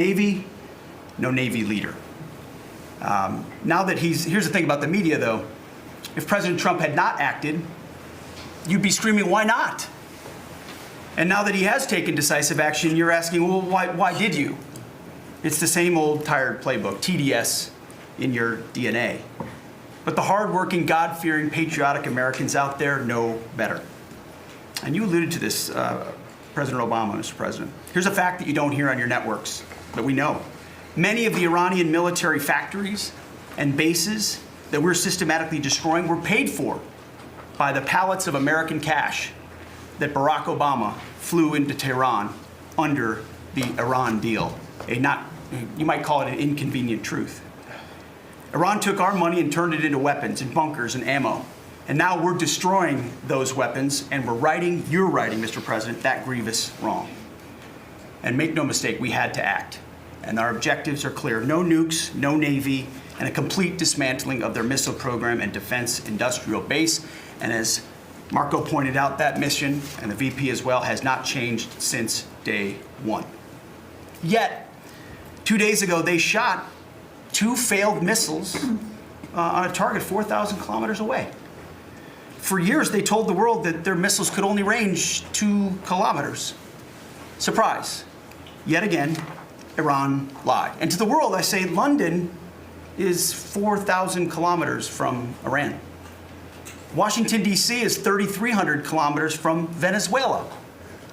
Navy, no Navy leader. Now that here's the thing about the media though, if President Trump had not acted, you'd be screaming, why not? And now that he has taken decisive action, you're asking, well, why did you? It's the same old tired playbook, TDS in your DNA. But the hardworking, God-fearing, patriotic Americans out there know better. And you alluded to this, President Obama, Mr. President. Here's a fact that you don't hear on your networks, that we know. Many of the Iranian military factories and bases that we're systematically destroying were paid for by the pallets of American cash that Barack Obama flew into Tehran under the Iran deal. You might call it an inconvenient truth. Iran took our money and turned it into weapons and bunkers and ammo. And now we're destroying those weapons, and you're righting, Mr. President, that grievous wrong. And make no mistake, we had to act. And our objectives are clear. No nukes, no Navy, and a complete dismantling of their missile program and defense industrial base. And as Marco pointed out, that mission, and the VP as well, has not changed since day one. Yet, 2 days ago, they shot 2 failed missiles on a target 4,000 kilometers away. For years, they told the world that their missiles could only range 2 kilometers. Surprise. Yet again, Iran lied. And to the world, I say London is 4,000 kilometers from Iran. Washington, D.C. is 3,300 kilometers from Venezuela,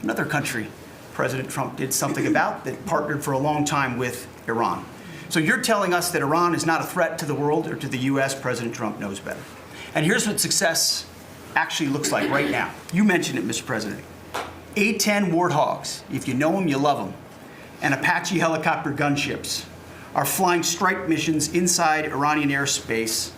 another country President Trump did something about that partnered for a long time with Iran. So you're telling us that Iran is not a threat to the world or to the U.S. President Trump knows better. And here's what success actually looks like right now. You mentioned it, Mr. President. A-10 Warthogs, if you know them, you love them, and Apache helicopter gunships are flying strike missions inside Iranian airspace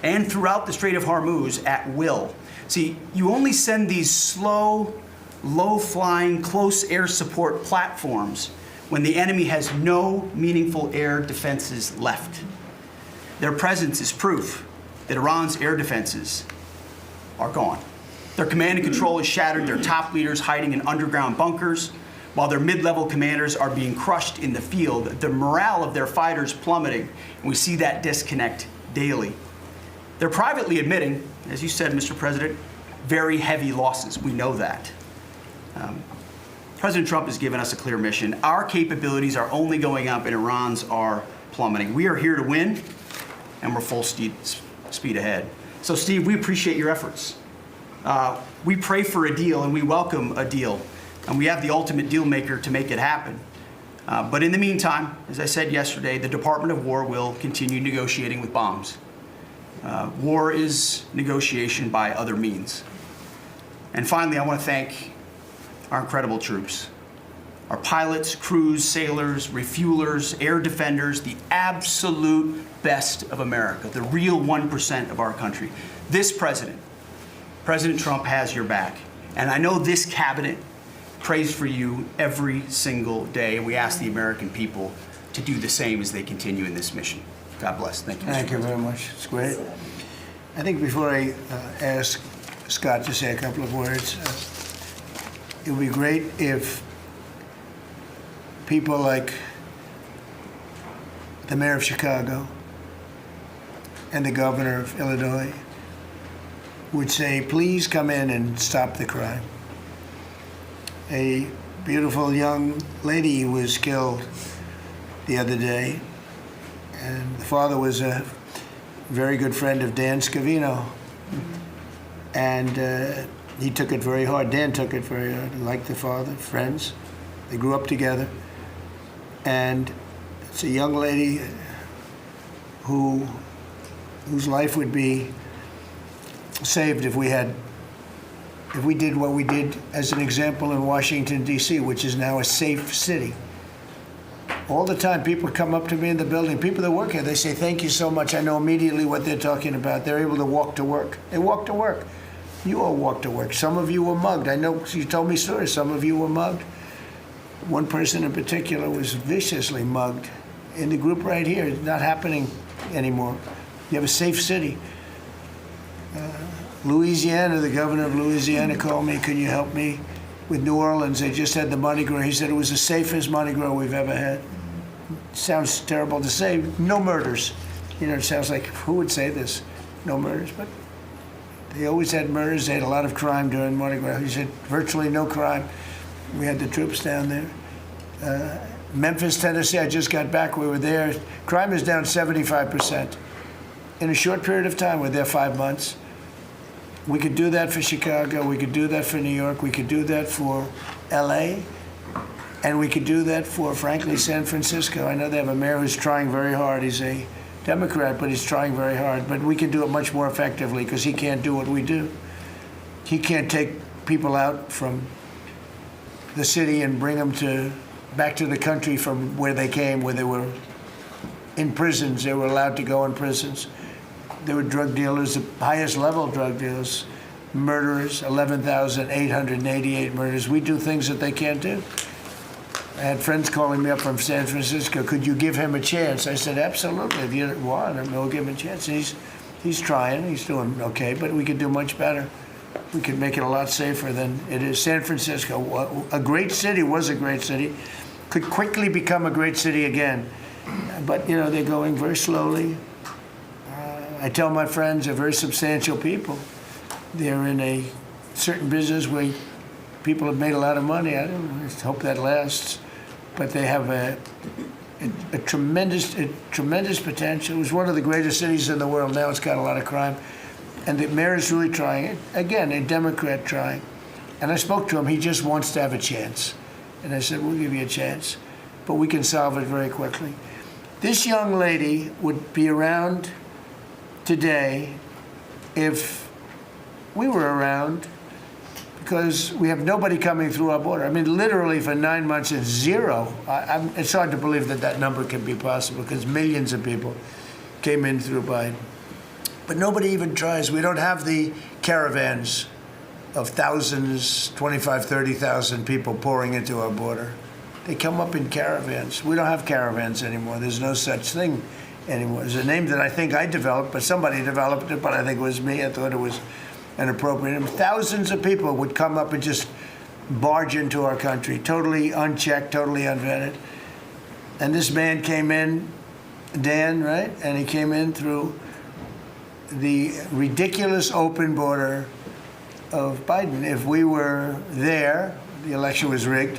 and throughout the Strait of Hormuz at will. See, you only send these slow, low-flying, close air support platforms when the enemy has no meaningful air defenses left. Their presence is proof that Iran's air defenses are gone. Their command and control is shattered, their top leaders hiding in underground bunkers, while their mid-level commanders are being crushed in the field, the morale of their fighters plummeting, and we see that disconnect daily. They're privately admitting, as you said, Mr. President, very heavy losses. We know that. President Trump has given us a clear mission. Our capabilities are only going up and Iran's are plummeting. We are here to win, and we're full speed ahead. So, Steve, we appreciate your efforts. We pray for a deal, and we welcome a deal. And we have the ultimate deal maker to make it happen. But in the meantime, as I said yesterday, the Department of War will continue negotiating with bombs. War is negotiation by other means. And finally, I want to thank our incredible troops, our pilots, crews, sailors, refuelers, air defenders, the absolute best of America, the real 1% of our country. This president, President Trump, has your back. And I know this cabinet prays for you every single day, and we ask the American people to do the same as they continue in this mission. God bless. Thank you. Thank you very much. It's great. I think before I ask Scott to say a couple of words, it would be great if people like the mayor of Chicago and the governor of Illinois would say, please come in and stop the crime. A beautiful young lady was killed the other day, and the father was a very good friend of Dan Scavino. And he took it very hard. Dan took it very hard, like the father, friends. They grew up together. And it's a young lady whose life would be saved if we did what we did as an example in Washington, D.C., which is now a safe city. All the time, people come up to me in the building, people that work here, they say, thank you so much. I know immediately what they're talking about. They're able to walk to work. They walk to work. You all walk to work. Some of you were mugged. I know you told me stories. Some of you were mugged. One person in particular was viciously mugged in the group right here. It's not happening anymore. You have a safe city. Louisiana, the governor of Louisiana called me, can you help me with New Orleans? They just had the Mardi Gras. He said it was the safest Mardi Gras we've ever had. sounds terrible to say, no murders. You know, it sounds like, who would say this? No murders, but they always had murders. They had a lot of crime during Mardi Gras. He said virtually no crime. We had the troops down there. Memphis, Tennessee, I just got back. We were there. Crime is down 75%. In a short period of time, we're there 5 months. We could do that for Chicago. We could do that for New York. We could do that for LA. And we could do that for, frankly, San Francisco. I know they have a mayor who's trying very hard. He's a Democrat, but he's trying very hard. But we can do it much more effectively because he can't do what we do. He can't take people out from the city and bring them back to the country from where they came, where they were in prisons. They were allowed to go in prisons. There were drug dealers, the highest level drug dealers, murderers, 11,888 murders. We do things that they can't do. I had friends calling me up from San Francisco. Could you give him a chance? I said, absolutely. If you want him, we'll give him a chance. He's trying. He's doing okay, but we could do much better. We could make it a lot safer than it is. San Francisco, a great city, was a great city, could quickly become a great city again. But, you know, they're going very slowly. I tell my friends, they're very substantial people. They're in a certain business where people have made a lot of money. I hope that lasts. But they have a tremendous potential. It was one of the greatest cities in the world. Now it's got a lot of crime. And the mayor is really trying. Again, a Democrat trying. And I spoke to him. He just wants to have a chance. And I said, we'll give you a chance. But we can solve it very quickly. This young lady would be around today if we were around, because we have nobody coming through our border. I mean, literally for 9 months, it's zero. It's hard to believe that that number can be possible because millions of people came in through Biden. But nobody even tries. We don't have the caravans of thousands, 25, 30,000 people pouring into our border. They come up in caravans. We don't have caravans anymore. There's no such thing anymore. There's a name that I think I developed, but somebody developed it, but I think it was me. I thought it was an appropriate name. Thousands of people would come up and just barge into our country, totally unchecked, totally unvetted. And this man came in, Dan, right? And he came in through the ridiculous open border of Biden. If we were there, the election was rigged.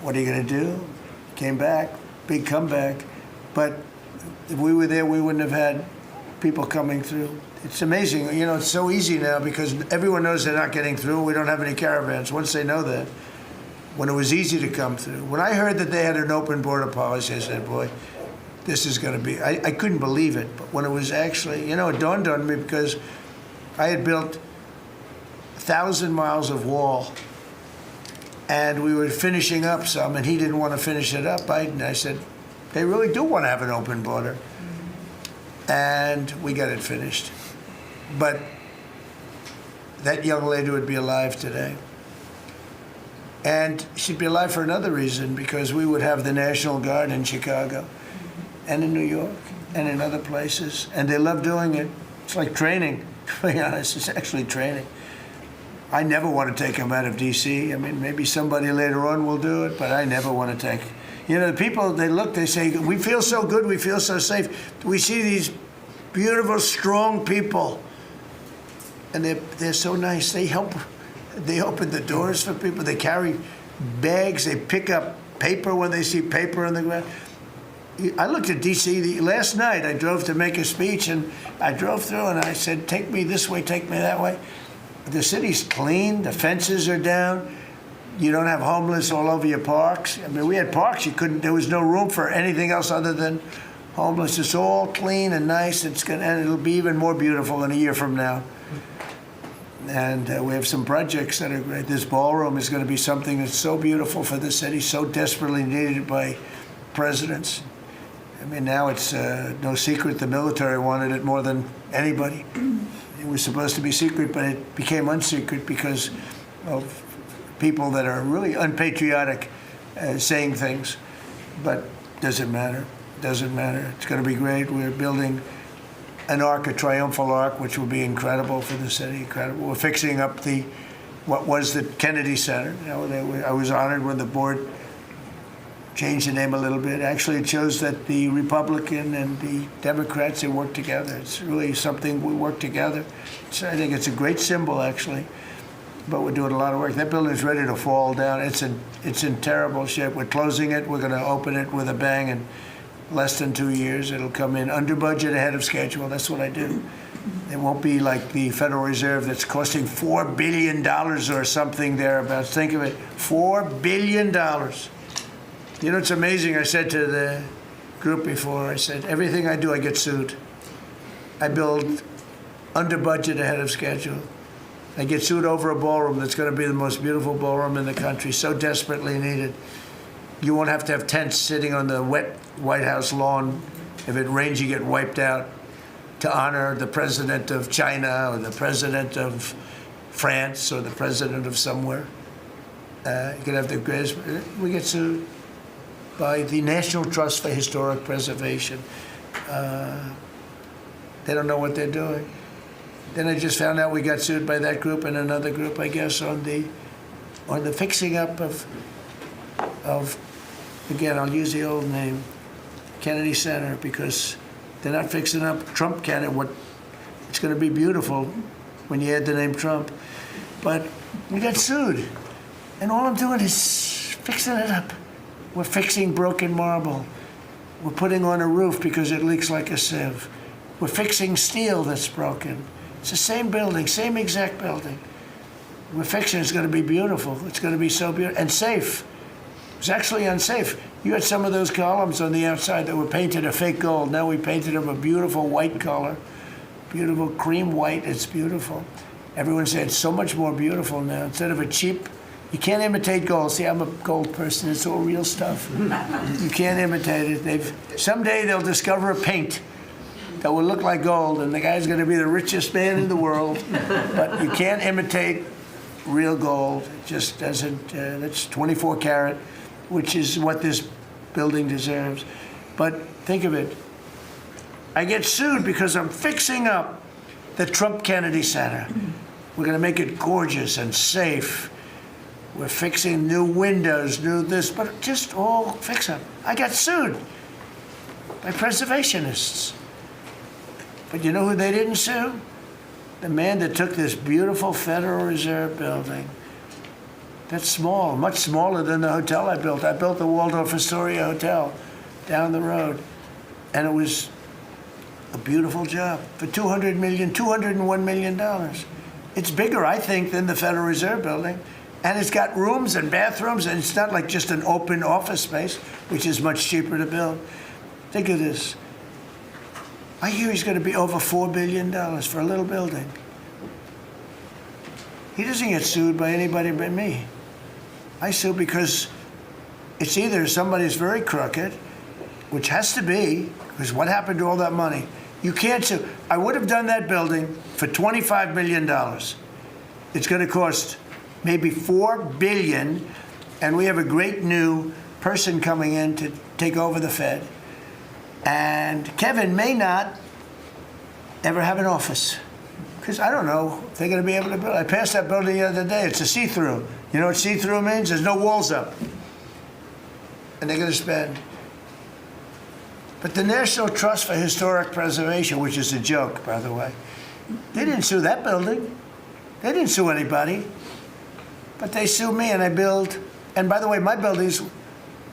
What are you going to do? Came back, big comeback. But if we were there, we wouldn't have had people coming through. It's amazing. You know, it's so easy now because everyone knows they're not getting through. We don't have any caravans. Once they know that, when it was easy to come through. When I heard that they had an open border policy, I said, boy, this is going to be, I couldn't believe it. But when it was actually, you know, it dawned on me because I had built 1,000 miles of wall and we were finishing up some and he didn't want to finish it up. Biden, I said, they really do want to have an open border. And we got it finished. But that young lady would be alive today. And she'd be alive for another reason, because we would have the National Guard in Chicago and in New York and in other places. And they love doing it. It's like training, to be honest. It's actually training. I never want to take them out of D.C. I mean, maybe somebody later on will do it, but I never want to take. You know, the people, they look, they say, we feel so good, we feel so safe. We see these beautiful, strong people, and they're so nice. They help. They open the doors for people. They carry bags. They pick up paper when they see paper on the ground. I looked at D.C. last night. I drove to make a speech, and I drove through, and I said, take me this way, take me that way. The city's clean. The fences are down. You don't have homeless all over your parks. I mean, we had parks. There was no room for anything else other than homeless. It's all clean and nice. And it'll be even more beautiful in a year from now. And we have some projects that are great. This ballroom is going to be something that's so beautiful for the city, so desperately needed by presidents. I mean, now it's no secret the military wanted it more than anybody. It was supposed to be secret, but it became unsecret because of people that are really unpatriotic saying things. But doesn't matter. Doesn't matter. It's going to be great. We're building an arc, a triumphal arc, which will be incredible for the city. Incredible. We're fixing up what was the Kennedy Center. You know, I was honored when the board changed the name a little bit. Actually, it shows that the Republican and the Democrats, they work together. It's really something we work together. So I think it's a great symbol, actually. But we're doing a lot of work. That building's ready to fall down. It's in terrible shape. We're closing it. We're going to open it with a bang in less than 2 years. It'll come in under budget, ahead of schedule. That's what I do. It won't be like the Federal Reserve that's costing $4 billion or something thereabouts. Think of it, $4 billion. You know, it's amazing. I said to the group before, I said, everything I do, I get sued. I build under budget, ahead of schedule. I get sued over a ballroom that's going to be the most beautiful ballroom in the country, so desperately needed. You won't have to have tents sitting on the wet White House lawn. If it rains, you get wiped out, to honor the president of China or the president of France or the president of somewhere. You can have the greatest. We get sued by the National Trust for Historic Preservation. They don't know what they're doing. Then I just found out we got sued by that group and another group, I guess, on the fixing up of again, I'll use the old name, Kennedy Center, because they're not fixing up Trump Kennedy. It's going to be beautiful when you add the name Trump. But we got sued, and all I'm doing is fixing it up. We're fixing broken marble. We're putting on a roof because it leaks like a sieve. We're fixing steel that's broken. It's the same building, same exact building. We're fixing it. It's going to be beautiful. It's going to be so beautiful and safe. It was actually unsafe. You had some of those columns on the outside that were painted a fake gold. Now we painted them a beautiful white color, beautiful cream white. It's beautiful. Everyone said it's so much more beautiful now. Instead of a cheap, you can't imitate gold. See, I'm a gold person. It's all real stuff. You can't imitate it. Someday they'll discover a paint that will look like gold, and the guy's going to be the richest man in the world. But you can't imitate real gold. It just doesn't. That's 24 karat, which is what this building deserves. But think of it. I get sued because I'm fixing up the Trump Kennedy Center. We're going to make it gorgeous and safe. We're fixing new windows, new this, but just all fix up. I got sued by preservationists. But you know who they didn't sue? The man that took this beautiful Federal Reserve building. That's small, much smaller than the hotel I built. I built the Waldorf Astoria Hotel down the road. And it was a beautiful job for $201 million. It's bigger, I think, than the Federal Reserve building. And it's got rooms and bathrooms, and it's not like just an open office space, which is much cheaper to build. Think of this. I hear he's going to be over $4 billion for a little building. He doesn't get sued by anybody but me. I sue because it's either somebody's very crooked, which has to be, because what happened to all that money? You can't sue. I would have done that building for $25 million. It's going to cost maybe $4 billion, and we have a great new person coming in to take over the Fed. And Kevin may not ever have an office, because I don't know if they're going to be able to build. I passed that building the other day. It's a see-through. You know what see-through means? There's no walls up. And they're going to spend. But the National Trust for Historic Preservation, which is a joke, by the way, they didn't sue that building. They didn't sue anybody. But they sue me, and I build. And by the way, my buildings,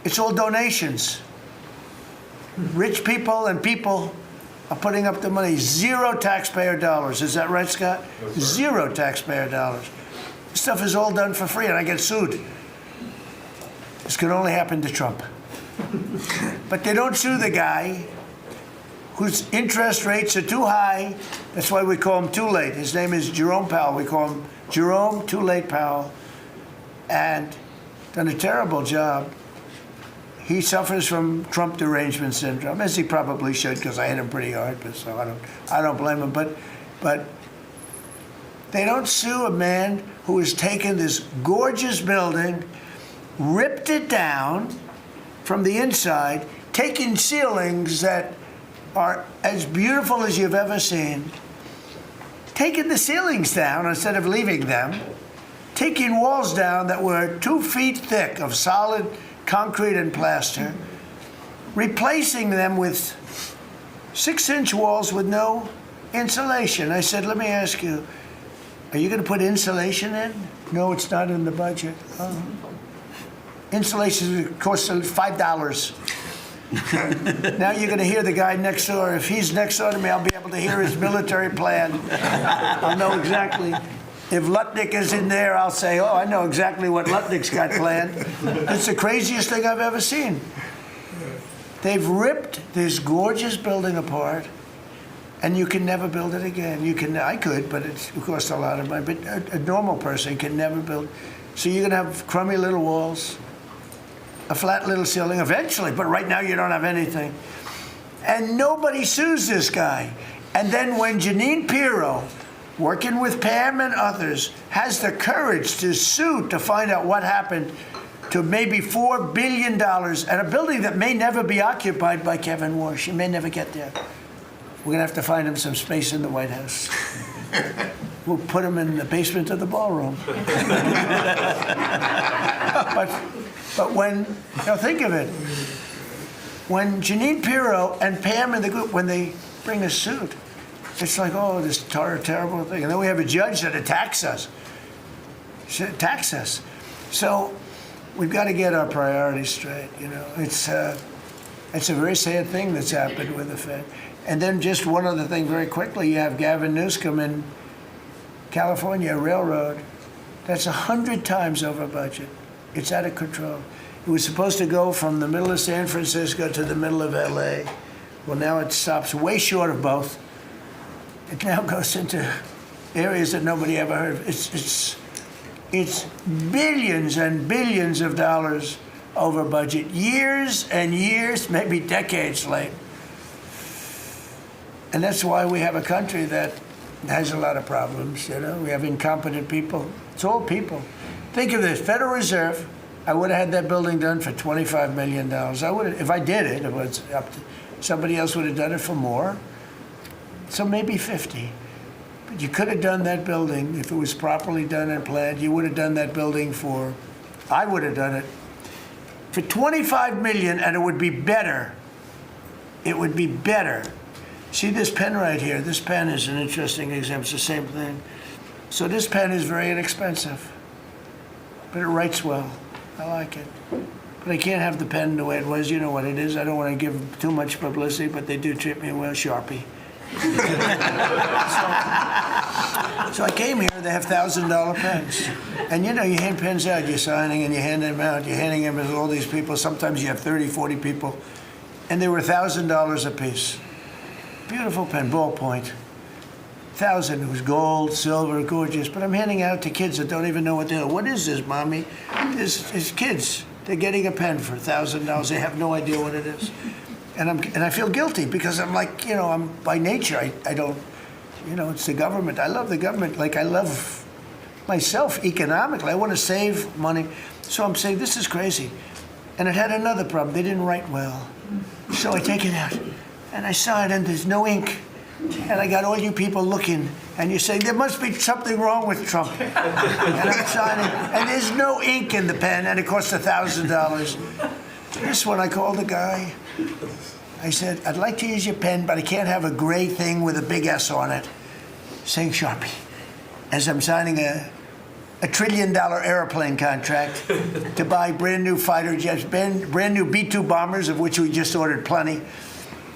it's all donations. Rich people and people are putting up the money. Zero taxpayer dollars. Is that right, Scott? Yes, zero taxpayer dollars. This stuff is all done for free, and I get sued. This could only happen to Trump. But they don't sue the guy whose interest rates are too high. That's why we call him Too Late. His name is Jerome Powell. We call him Jerome Too Late Powell. And done a terrible job. He suffers from Trump derangement syndrome, as he probably should, because I hit him pretty hard. But so I don't blame him. But they don't sue a man who has taken this gorgeous building, ripped it down from the inside, taking ceilings that are as beautiful as you've ever seen, taking the ceilings down instead of leaving them, taking walls down that were 2 feet thick of solid concrete and plaster, replacing them with 6-inch walls with no insulation. I said, let me ask you, are you going to put insulation in? No, it's not in the budget. Oh. Insulation costs $5. Now you're going to hear the guy next door. If he's next door to me, I'll be able to hear his military plan. I'll know exactly. If Lutnick is in there, I'll say, oh, I know exactly what Lutnick's got planned. It's the craziest thing I've ever seen. They've ripped this gorgeous building apart, and you can never build it again. I could, but it costs a lot of money. But a normal person can never build. So you're going to have crummy little walls, a flat little ceiling eventually, but right now you don't have anything. And nobody sues this guy. And then when Jeanine Pirro, working with Pam and others, has the courage to sue to find out what happened to maybe $4 billion and a building that may never be occupied by Kevin Warsh. He may never get there. We're going to have to find him some space in the White House. We'll put him in the basement of the ballroom. But when, now think of it, when Jeanine Pirro and Pam and the group, when they bring a suit, it's like, oh, this terrible thing. And then we have a judge that attacks us. So we've got to get our priorities straight, you know. It's a very sad thing that's happened with the Fed. And then just one other thing very quickly, you have Gavin Newsom in California Railroad. That's 100 times over budget. It's out of control. It was supposed to go from the middle of San Francisco to the middle of LA. Well, now it stops way short of both. It now goes into areas that nobody ever heard of. It's billions and billions of dollars over budget, years and years, maybe decades late. And that's why we have a country that has a lot of problems, you know. We have incompetent people. It's all people. Think of this, Federal Reserve, I would have had that building done for $25 million. I would have, if I did it, it was up to, somebody else would have done it for more. So maybe 50. But you could have done that building, if it was properly done and planned, you would have done that building for, I would have done it, for $25 million, and it would be better. It would be better. See this pen right here? This pen is an interesting example. It's the same thing. So this pen is very inexpensive, but it writes well. I like it. But I can't have the pen the way it was. You know what it is. I don't want to give too much publicity, but they do treat me well. Sharpie. So I came here, they have $1,000 pens. And you know, you hand pens out, you're signing and you hand them out, you're handing them to all these people. Sometimes you have 30, 40 people. And they were $1,000 a piece. Beautiful pen, ballpoint. 1,000, it was gold, silver, gorgeous. But I'm handing out to kids that don't even know what they're doing. What is this, Mommy? It's kids. They're getting a pen for $1,000. They have no idea what it is. And I feel guilty because I'm like, you know, I'm by nature, I don't, you know, it's the government. I love the government like I love myself economically. I want to save money. So I'm saying, this is crazy. And it had another problem. They didn't write well. So I take it out and I saw it and there's no ink. And I got all you people looking and you're saying, there must be something wrong with Trump. And I'm signing and there's no ink in the pen and it costs $1,000. This one, I called the guy. I said, I'd like to use your pen, but I can't have a gray thing with a big S on it saying Sharpie. As I'm signing a $1 trillion airplane contract to buy brand new fighter jets, brand new B-2 bombers, of which we just ordered plenty.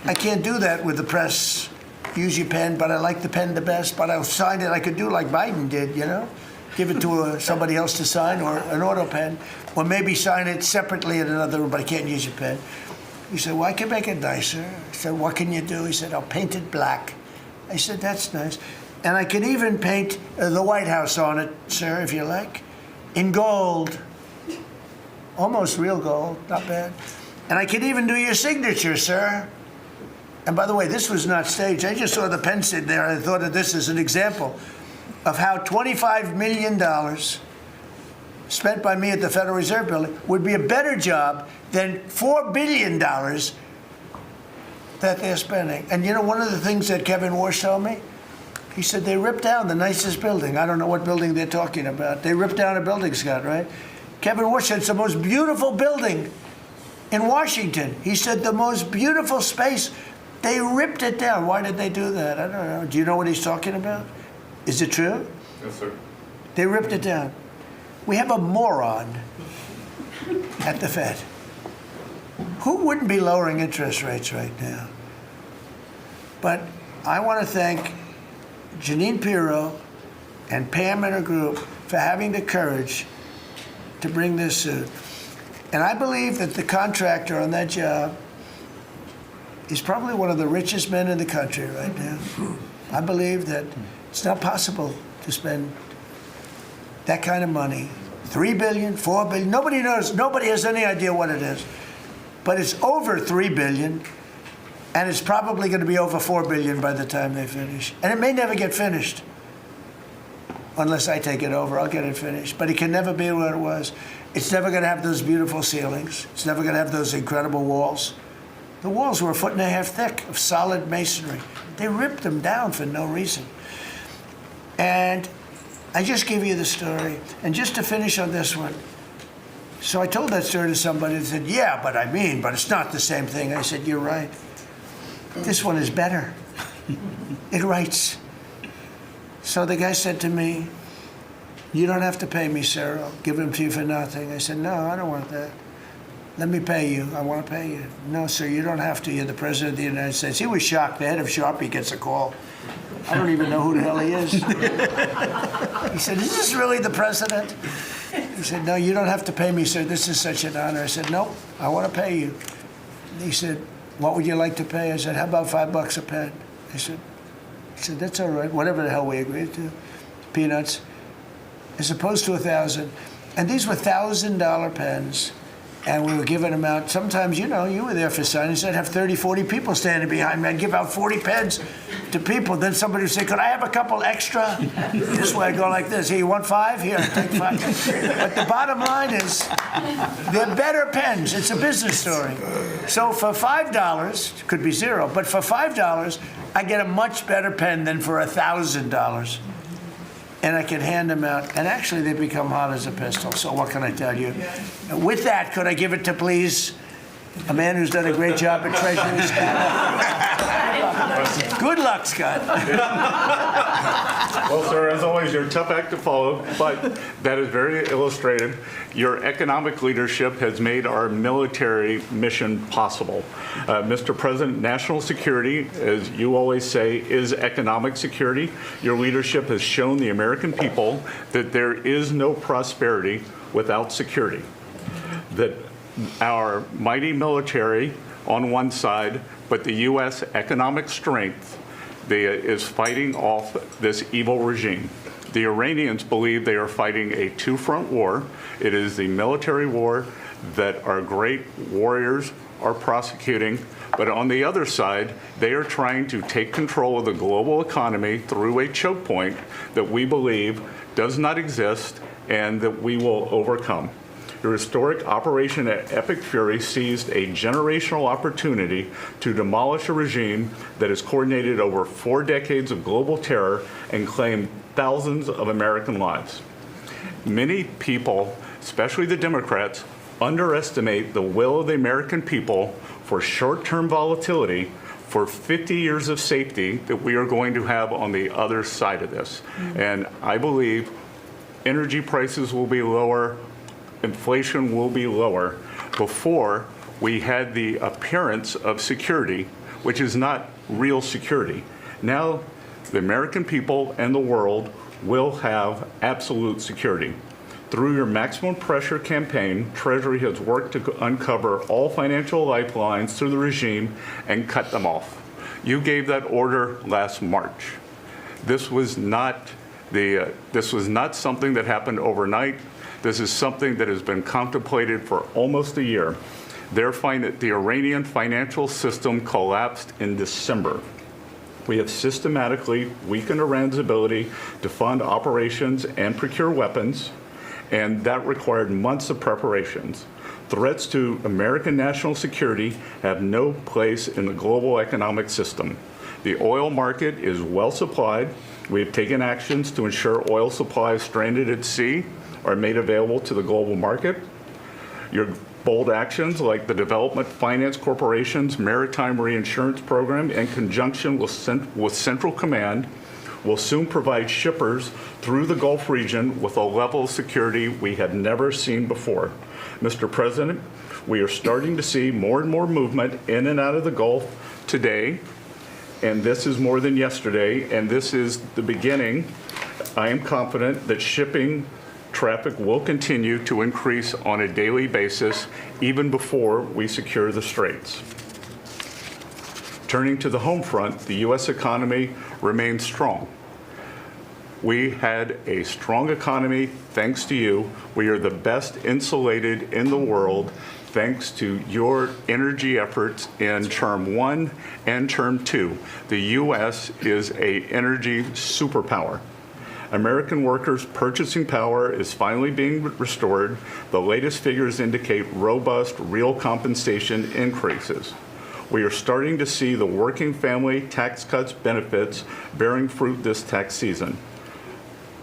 I can't do that with the press. Use your pen, but I like the pen the best, but I'll sign it. I could do like Biden did, you know? Give it to somebody else to sign, or an auto pen, or maybe sign it separately in another room, but I can't use your pen. He said, well, I can make it nicer. I said, what can you do? He said, I'll paint it black. I said, that's nice. And I can even paint the White House on it, sir, if you like, in gold. Almost real gold, not bad. And I can even do your signature, sir. And by the way, this was not staged. I just saw the pen sit there, and I thought of this as an example of how $25 million spent by me at the Federal Reserve Building would be a better job than $4 billion that they're spending. And you know, one of the things that Kevin Warsh told me, he said they ripped down the nicest building. I don't know what building they're talking about. They ripped down a building, Scott, right? Kevin Warsh said it's the most beautiful building In Washington, he said the most beautiful space. They ripped it down. Why did they do that? I don't know. Do you know what he's talking about? Is it true? Yes, sir. They ripped it down. We have a moron at the Fed. Who wouldn't be lowering interest rates right now? But I want to thank Janine Pirro and Pam and her group for having the courage to bring this suit. And I believe that the contractor on that job is probably one of the richest men in the country right now. I believe that it's not possible to spend that kind of money, $3 billion, $4 billion. Nobody knows. Nobody has any idea what it is. But it's over $3 billion, and it's probably going to be over $4 billion by the time they finish. And it may never get finished. Unless I take it over, I'll get it finished. But it can never be what it was. It's never going to have those beautiful ceilings. It's never going to have those incredible walls. The walls were 1.5 feet thick of solid masonry. They ripped them down for no reason. And I just give you the story. And just to finish on this one, so I told that story to somebody and said, yeah, but it's not the same thing. I said, you're right. This one is better. It writes. So the guy said to me, you don't have to pay me, sir. I'll give them to you for nothing. I said, no, I don't want that. Let me pay you. I want to pay you. No, sir, you don't have to. You're the President of the United States. He was shocked. The head of Sharpie gets a call. I don't even know who the hell he is. He said, is this really the President? He said, no, you don't have to pay me, sir. This is such an honor. I said, nope, I want to pay you. He said, what would you like to pay? I said, how about $5 a pen? He said, that's all right, whatever the hell we agreed to. Peanuts. As opposed to 1,000. And these were $1,000 pens. And we were giving them out. Sometimes, you were there for signings. I'd have 30, 40 people standing behind me. I'd give out 40 pens to people. Then somebody would say, could I have a couple extra? This way I'd go like this. Here, you want 5? Here, take 5. But the bottom line is, they're better pens. It's a business story. So for $5, could be 0, but for $5, I get a much better pen than for $1,000. And I can hand them out. And actually, they become hot as a pistol. So what can I tell you? With that, could I give it to, please, a man who's done a great job at Treasury, Scott? Good luck, Scott. Well, sir, as always, you're a tough act to follow, but that is very illustrative. Your economic leadership has made our military mission possible. Mr. President, national security, as you always say, is economic security. Your leadership has shown the American people that there is no prosperity without security. That our mighty military on one side, but the U.S. economic strength is fighting off this evil regime. The Iranians believe they are fighting a two-front war. It is the military war that our great warriors are prosecuting, but on the other side, they are trying to take control of the global economy through a choke point that we believe does not exist and that we will overcome. Your historic Operation Epic Fury seized a generational opportunity to demolish a regime that has coordinated over 4 decades of global terror and claimed thousands of American lives. Many people, especially the Democrats, underestimate the will of the American people for short-term volatility for 50 years of safety that we are going to have on the other side of this. And I believe energy prices will be lower, inflation will be lower before we had the appearance of security, which is not real security. Now, the American people and the world will have absolute security. Through your maximum pressure campaign, Treasury has worked to uncover all financial lifelines through the regime and cut them off. You gave that order last March. This was not something that happened overnight. This is something that has been contemplated for almost a year. The Iranian financial system collapsed in December. We have systematically weakened Iran's ability to fund operations and procure weapons, and that required months of preparations. Threats to American national security have no place in the global economic system. The oil market is well supplied. We have taken actions to ensure oil supplies stranded at sea are made available to the global market. Your Bold actions like the Development Finance Corporation's Maritime Reinsurance Program in conjunction with Central Command will soon provide shippers through the Gulf region with a level of security we had never seen before. Mr. President, we are starting to see more and more movement in and out of the Gulf today, and this is more than yesterday, and this is the beginning. I am confident that shipping traffic will continue to increase on a daily basis, even before we secure the straits. Turning to the home front, the U.S. economy remains strong. We had a strong economy thanks to you. We are the best insulated in the world thanks to your energy efforts in term 1 and term 2. The U.S. is an energy superpower. American workers' purchasing power is finally being restored. The latest figures indicate robust real compensation increases. We are starting to see the working family tax cuts benefits bearing fruit this tax season.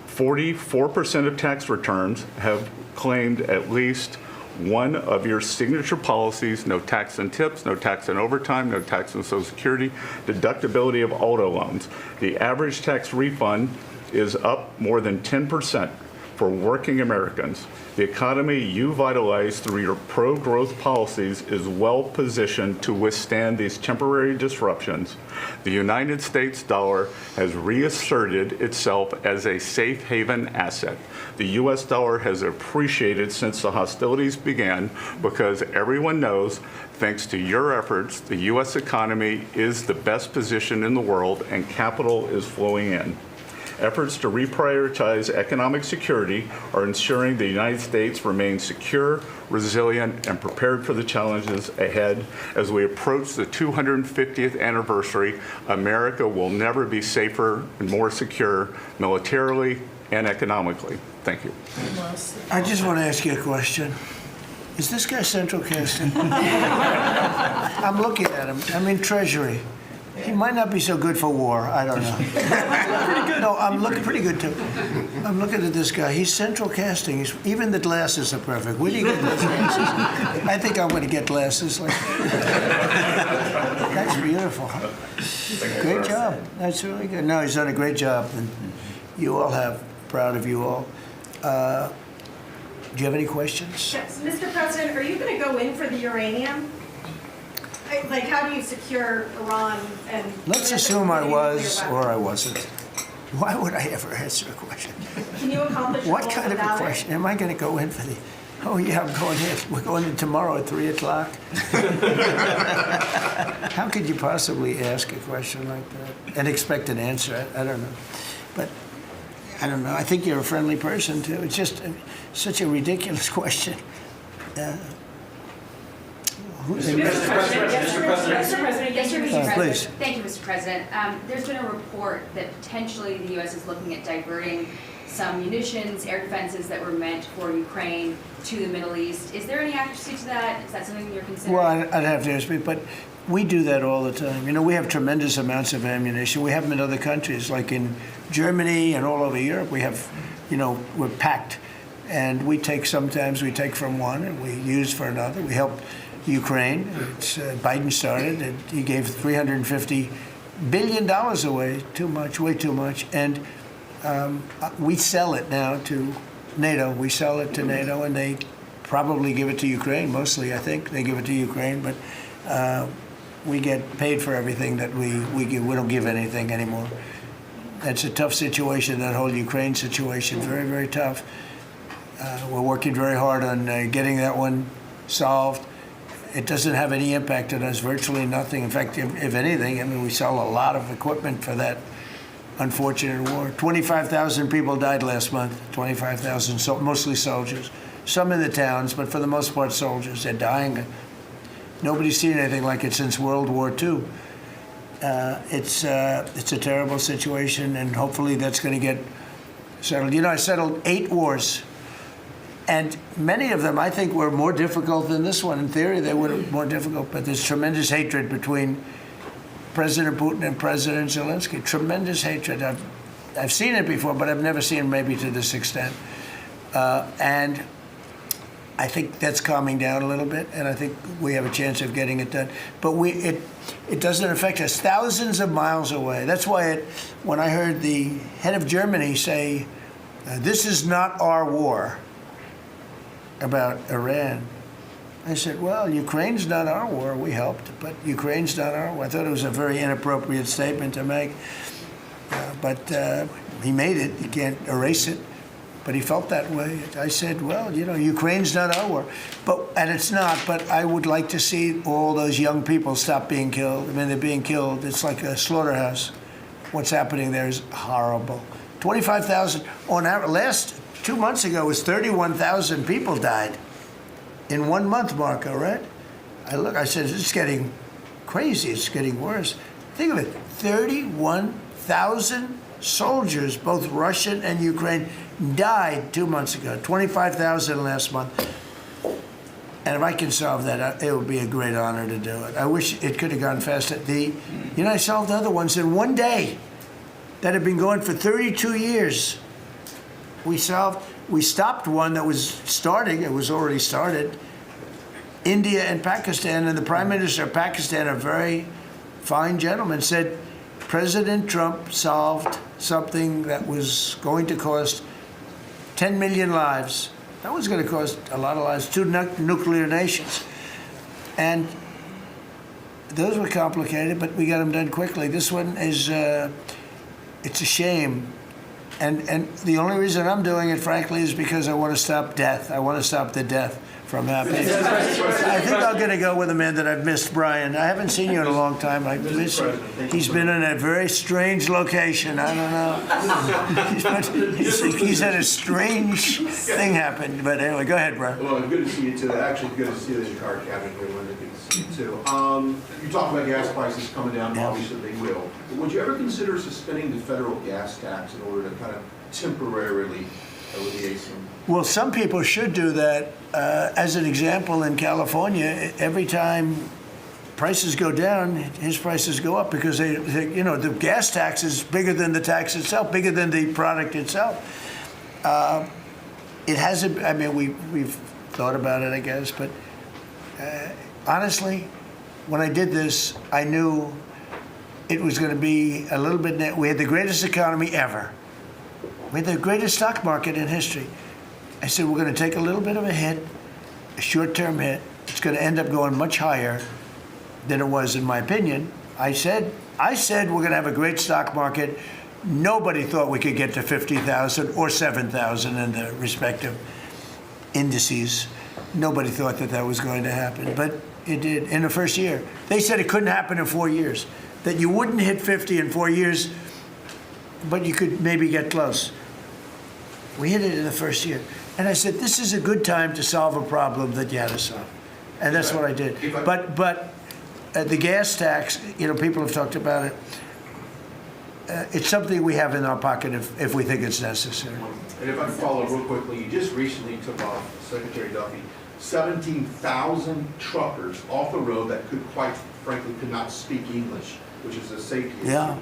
44% of tax returns have claimed at least one of your signature policies: no tax on tips, no tax on overtime, no tax on Social Security, deductibility of auto loans. The average tax refund is up more than 10% for working Americans. The economy you vitalized through your pro-growth policies is well positioned to withstand these temporary disruptions. The United States dollar has reasserted itself as a safe haven asset. The U.S. dollar has appreciated since the hostilities began because everyone knows, thanks to your efforts, the U.S. economy is the best position in the world and capital is flowing in. Efforts to reprioritize economic security are ensuring the United States remains secure, resilient, and prepared for the challenges ahead. As we approach the 250th anniversary, America will never be safer and more secure militarily and economically. Thank you. I just want to ask you a question. Is this guy central casting? I'm looking at him. I'm in Treasury. He might not be so good for war. I don't know. Pretty good. No, I'm looking pretty good too. I'm looking at this guy. He's central casting. Even the glasses are perfect. Where do you get those glasses? I think I'm going to get glasses. That's beautiful. Great job. That's really good. No, he's done a great job, and you all have. Proud of you all. Do you have any questions? Yes, Mr. President, are you going to go in for the uranium? Like, how do you secure Iran and... Let's assume I was or I wasn't. Why would I ever answer a question? Can you accomplish your What goals kind of a without question? Am I going to go in for the... Oh, yeah, I'm going in. We're going in tomorrow at 3 o'clock. How could you possibly ask a question like that and expect an answer? I don't know. But I don't know. I think you're a friendly person, too. It's just such a ridiculous question. Mr. President, Please. Thank you, Mr. President. There's been a report that potentially the U.S. is looking at diverting some munitions, air defenses that were meant for Ukraine to the Middle East. Is there any accuracy to that? Is that something you're considering? Well, I'd have to ask me, but we do that all the time. You know, we have tremendous amounts of ammunition. We have them in other countries, like in Germany and all over Europe. We have, you know, we're packed. And sometimes we take from one and we use for another. We help Ukraine. Biden started, and he gave $350 billion away, way too much. And we sell it now to NATO. We sell it to NATO, and they probably give it to Ukraine, mostly, I think. They give it to Ukraine, but we get paid for everything that we give. We don't give anything anymore. That's a tough situation, that whole Ukraine situation, very, very tough. We're working very hard on getting that one solved. It doesn't have any impact on us, virtually nothing. In fact, if anything, I mean, we sell a lot of equipment for that unfortunate war. 25,000 people died last month, 25,000, mostly soldiers. Some in the towns, but for the most part, soldiers. They're dying. Nobody's seen anything like it since World War II. It's a terrible situation, and hopefully that's going to get settled. You know, I settled 8 wars. And many of them, I think, were more difficult than this one. In theory, they were more difficult, but there's tremendous hatred between President Putin and President Zelensky. Tremendous hatred. I've seen it before, but I've never seen maybe to this extent. And I think that's calming down a little bit, and I think we have a chance of getting it done. But it doesn't affect us thousands of miles away. That's why when I heard the head of Germany say, this is not our war about Iran, I said, well, Ukraine's not our war. We helped, but Ukraine's not our war. I thought it was a very inappropriate statement to make, but he made it. You can't erase it. But he felt that way. I said, well, Ukraine's not our war. And it's not, but I would like to see all those young people stop being killed. I mean, they're being killed. It's like a slaughterhouse. What's happening there is horrible. 25,000 on average. Last 2 months ago was 31,000 people died in 1 month, Marco, right? I said, it's getting crazy. It's getting worse. Think of it, 31,000 soldiers, both Russian and Ukraine, died 2 months ago, 25,000 last month. And if I can solve that, it would be a great honor to do it. I wish it could have gone faster. I solved other ones in 1 day that had been going for 32 years. We stopped one that was starting, it was already started, India and Pakistan, and the Prime Minister of Pakistan, a very fine gentleman, said President Trump solved something that was going to cost 10 million lives. That was going to cost a lot of lives, 2 nuclear nations. And those were complicated, but we got them done quickly. This one is, it's a shame. And the only reason I'm doing it, frankly, is because I want to stop death. I want to stop the death from happening. I think I'm going to go with a man that I've missed, Brian. I haven't seen you in a long time. I miss you. He's been in a very strange location. I don't know. He's had a strange thing happen. But anyway, go ahead, Brian. Well, good to see you too. Actually, good to see you in your car cabin here, Linda. Good to see you too. You talked about gas prices coming down. Yeah. Obviously, they will. But would you ever consider suspending the federal gas tax in order to kind of temporarily alleviate some? Well, some people should do that. As an example, in California, every time prices go down, his prices go up because the gas tax is bigger than the tax itself, bigger than the product itself. It hasn't. I mean, we've thought about it, I guess, but honestly, when I did this, I knew it was going to be a little bit. We had the greatest economy ever. We had the greatest stock market in history. I said, we're going to take a little bit of a hit, a short-term hit. It's going to end up going much higher than it was, in my opinion. I said we're going to have a great stock market. Nobody thought we could get to 50,000 or 7,000 in the respective indices. Nobody thought that was going to happen, but it did in the first year. They said it couldn't happen in 4 years, that you wouldn't hit 50 in 4 years, but you could maybe get close. We hit it in the first year. And I said, this is a good time to solve a problem that you had to solve. And that's what I did. But the gas tax, people have talked about it. It's something we have in our pocket if we think it's necessary. And if I can follow real quickly, you just recently took off, Secretary Duffy, 17,000 truckers off the road that quite frankly could not speak English, which is a safety issue. Yeah.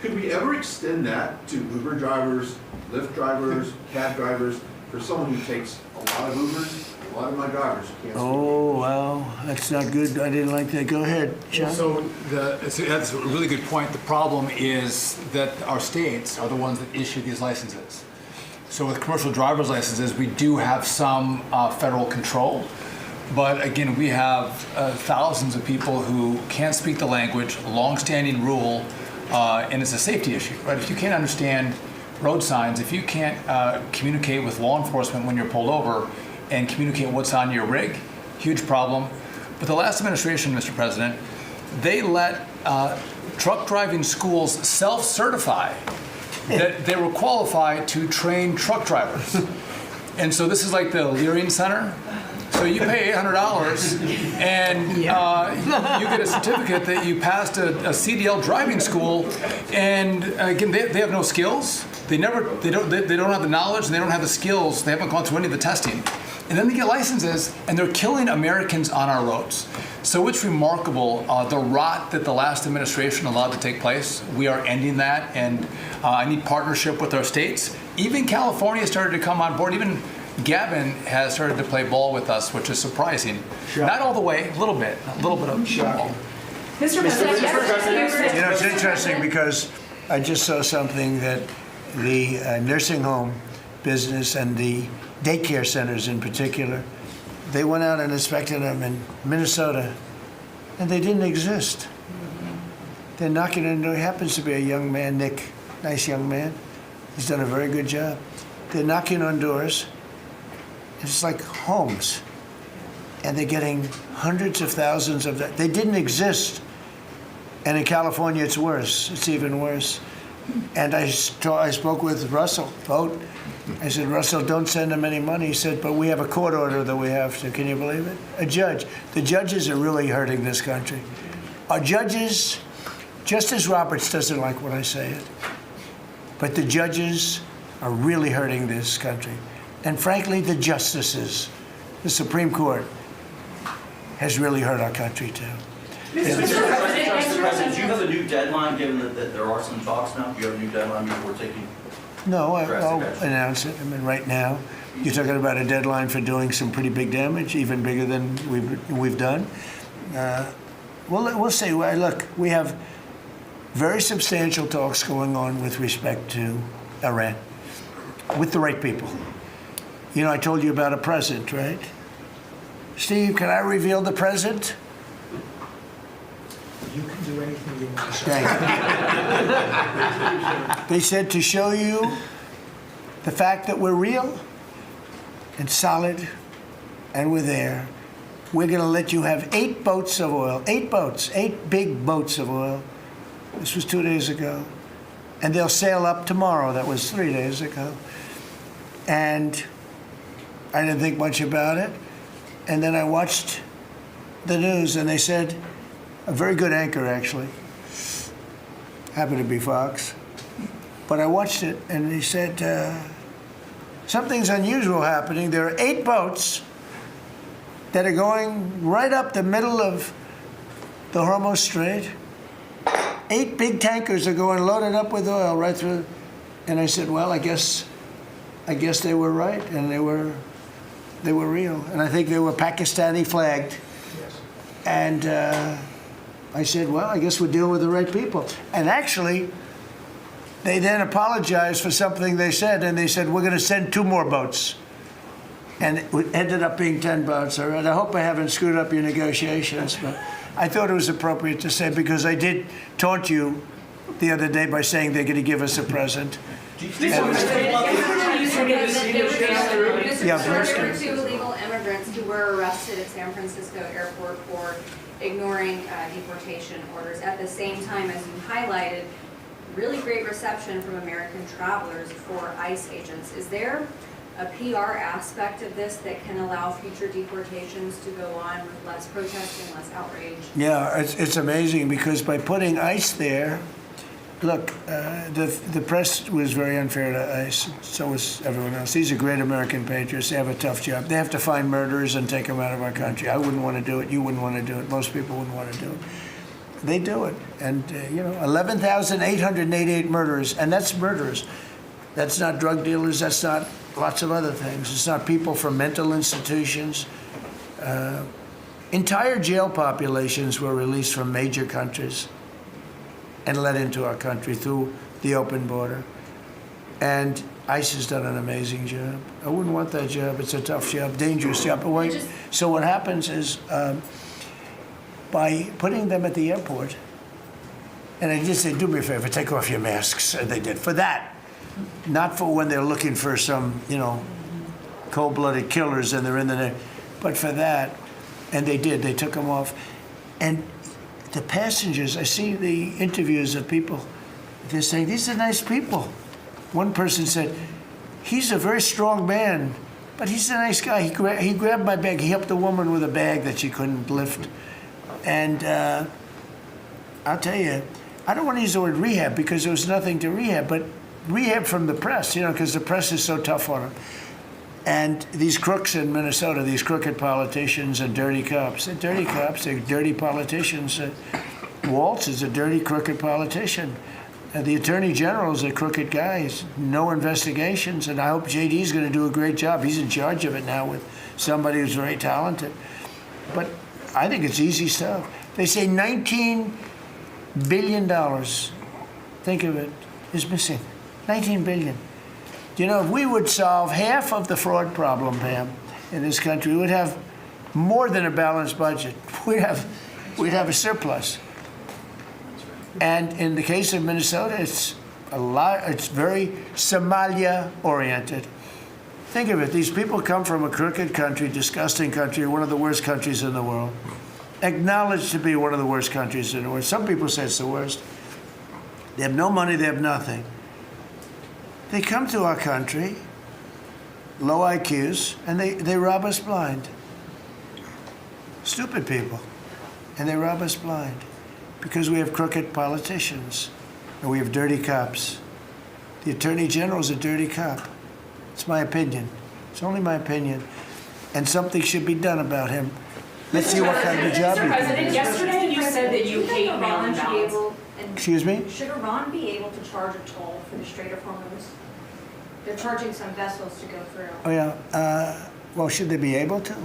Could we ever extend that to Uber drivers, Lyft drivers, cab drivers, for someone who takes a lot of Ubers? A lot of my drivers can't speak Oh, well, that's not good. I didn't like that. Go ahead, John. So that's a really good point. The problem is that our states are the ones that issue these licenses. So with commercial driver's licenses, we do have some federal control. But again, we have thousands of people who can't speak the language, long-standing rule, and it's a safety issue, right? If you can't understand road signs, if you can't communicate with law enforcement when you're pulled over and communicate what's on your rig, huge problem. But the last administration, Mr. President, they let truck driving schools self-certify that they were qualified to train truck drivers. And so this is like the Leering Center. So you pay $800 and you get a certificate that you passed a CDL driving school. And again, they have no skills. They don't have the knowledge, and they don't have the skills. They haven't gone through any of the testing. And then they get licenses, and they're killing Americans on our roads. So it's remarkable, the rot that the last administration allowed to take place. We are ending that, and I need partnership with our states. Even California started to come on board. Even Gavin has started to play ball with us, which is surprising. Not all the way, a little bit of ball. Mr. President, You know, it's interesting because I just saw something that the nursing home business and the daycare centers in particular, they went out and inspected them in Minnesota, and they didn't exist. They're knocking on, there happens to be a young man, Nick, nice young man. He's done a very good job. They're knocking on doors. It's like homes. And they're getting hundreds of thousands of that. They didn't exist. And in California, it's worse. It's even worse. And I spoke with Russell Vogt. I said, Russell, don't send them any money. He said, but we have a court order that we have to. Can you believe it? A judge. The judges are really hurting this country. Our judges, Justice Roberts doesn't like when I say it, but the judges are really hurting this country. And frankly, the justices, the Supreme Court, has really hurt our country too. Mr. President, do you have a new deadline, given that there are some talks now? Do you have a new deadline before taking? No, I'll announce it. I mean, right now, you're talking about a deadline for doing some pretty big damage, even bigger than we've done. We'll see. Look, we have very substantial talks going on with respect to Iran, with the right people. You know, I told you about a present, right? Steve, can I reveal the present? You can do anything you want to say. Thank you. They said to show you the fact that we're real and solid and we're there, we're going to let you have 8 boats of oil, 8 boats, 8 big boats of oil. This was 2 days ago. And they'll sail up tomorrow. That was 3 days ago. And I didn't think much about it. And then I watched the news and they said, a very good anchor, actually. Happened to be Fox. But I watched it, and he said, something's unusual happening. There are 8 boats that are going right up the middle of the Hormuz Strait. 8 big tankers are going loaded up with oil right through. And I said, well, I guess they were right, and they were real. And I think they were Pakistani flagged. Yes. And I said, well, I guess we're dealing with the right people. And actually, they then apologized for something they said, and they said, we're going to send 2 more boats. And it ended up being 10 boats. All right, I hope I haven't screwed up your negotiations, but I thought it was appropriate to say, because I did taunt you the other day by saying they're going to give us a present. There were 2 illegal immigrants who were arrested at San Francisco airport for ignoring deportation orders. At the same time, as you highlighted, really great reception from American travelers for ICE agents. Is there a PR aspect of this that can allow future deportations to go on with less protesting, less outrage? Yeah, it's amazing, because by putting ICE there, look, the press was very unfair to ICE. So was everyone else. These are great American patriots. They have a tough job. They have to find murderers and take them out of our country. I wouldn't want to do it. You wouldn't want to do it. Most people wouldn't want to do it. They do it. And, 11,888 murderers. And that's murderers. That's not drug dealers. That's not lots of other things. It's not people from mental institutions. Entire jail populations were released from major countries and let into our country through the open border. And ICE has done an amazing job. I wouldn't want that job. It's a tough job, dangerous job. So what happens is, by putting them at the airport, and I just say, do me a favor, take off your masks. And they did. For that, not for when they're looking for some, cold-blooded killers and they're in the net, but for that. And they did. They took them off. And the passengers, I see the interviews of people, they're saying, these are nice people. One person said, he's a very strong man, but he's a nice guy. He grabbed my bag. He helped a woman with a bag that she couldn't lift. And I'll tell you, I don't want to use the word rehab because there was nothing to rehab, but rehab from the press, because the press is so tough on them. And these crooks in Minnesota, these crooked politicians and dirty cops. They're dirty cops, they're dirty politicians. Waltz is a dirty, crooked politician. the Attorney General's a crooked guy. He's no investigations, and I hope JD's going to do a great job. He's in charge of it now with somebody who's very talented. But I think it's easy stuff. They say $19 billion, think of it, is missing. 19 billion. You know, if we would solve half of the fraud problem, Pam, in this country, we would have more than a balanced budget. We'd have a surplus. And in the case of Minnesota, it's very Somalia-oriented. Think of it. These people come from a crooked country, disgusting country, one of the worst countries in the world, acknowledged to be one of the worst countries in the world. Some people say it's the worst. They have no money, they have nothing. They come to our country, low IQs, and they rob us blind. Stupid people. And they rob us blind because we have crooked politicians and we have dirty cops. The Attorney General's a dirty cop. It's my opinion. It's only my opinion. And something should be done about him. Let's see what kind of job he Mr. President, can do. yesterday you said that you hate mail-in ballots. Excuse me? Should Iran be able to charge a toll for the Strait of Hormuz? They're charging some vessels to go through. Oh, yeah. Well, should they be able to?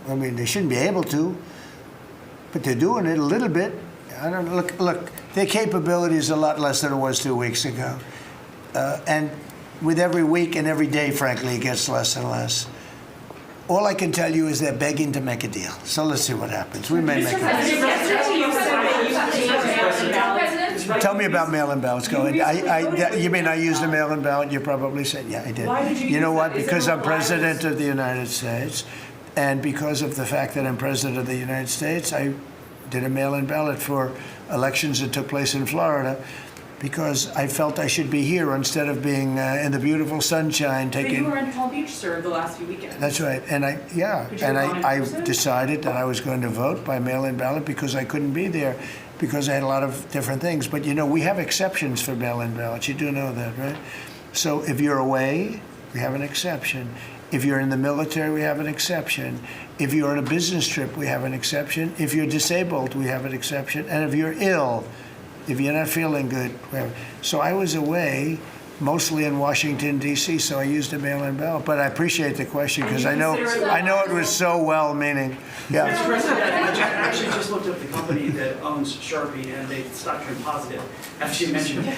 I mean, they shouldn't be able to, but they're doing it a little bit. I don't look. Their capability is a lot less than it was 2 weeks ago, and with every week and every day, frankly, it gets less and less. All I can tell you is they're begging to make a deal. So let's see what happens. We may make a deal. Yesterday you said that you hate mail-in ballots. Tell me about mail-in ballots. Go ahead. You mean I used a mail-in ballot? You probably said, yeah, I did. Why did you You know use what? that? Is Because there I'm a bias? President of the United States, and because of the fact that I'm President of the United States, I did a mail-in ballot for elections that took place in Florida, because I felt I should be here instead of being in the beautiful sunshine But you taking. were in Palm Beach, sir, the last few weekends. That's right, and Could you have gone in I person? decided that I was going to vote by mail-in ballot because I couldn't be there, because I had a lot of different things. But you know, we have exceptions for mail-in ballots. You do know that, right? So if you're away, we have an exception. If you're in the military, we have an exception. If you're on a business trip, we have an exception. If you're disabled, we have an exception. And if you're ill, if you're not feeling good, we have. So I was away, mostly in Washington, D.C., so I used a mail-in ballot. But I appreciate the question because I know it was so well-meaning. Yeah. Mr. President, I actually just looked up the company that owns Sharpie, and they stock turned positive after you mentioned it.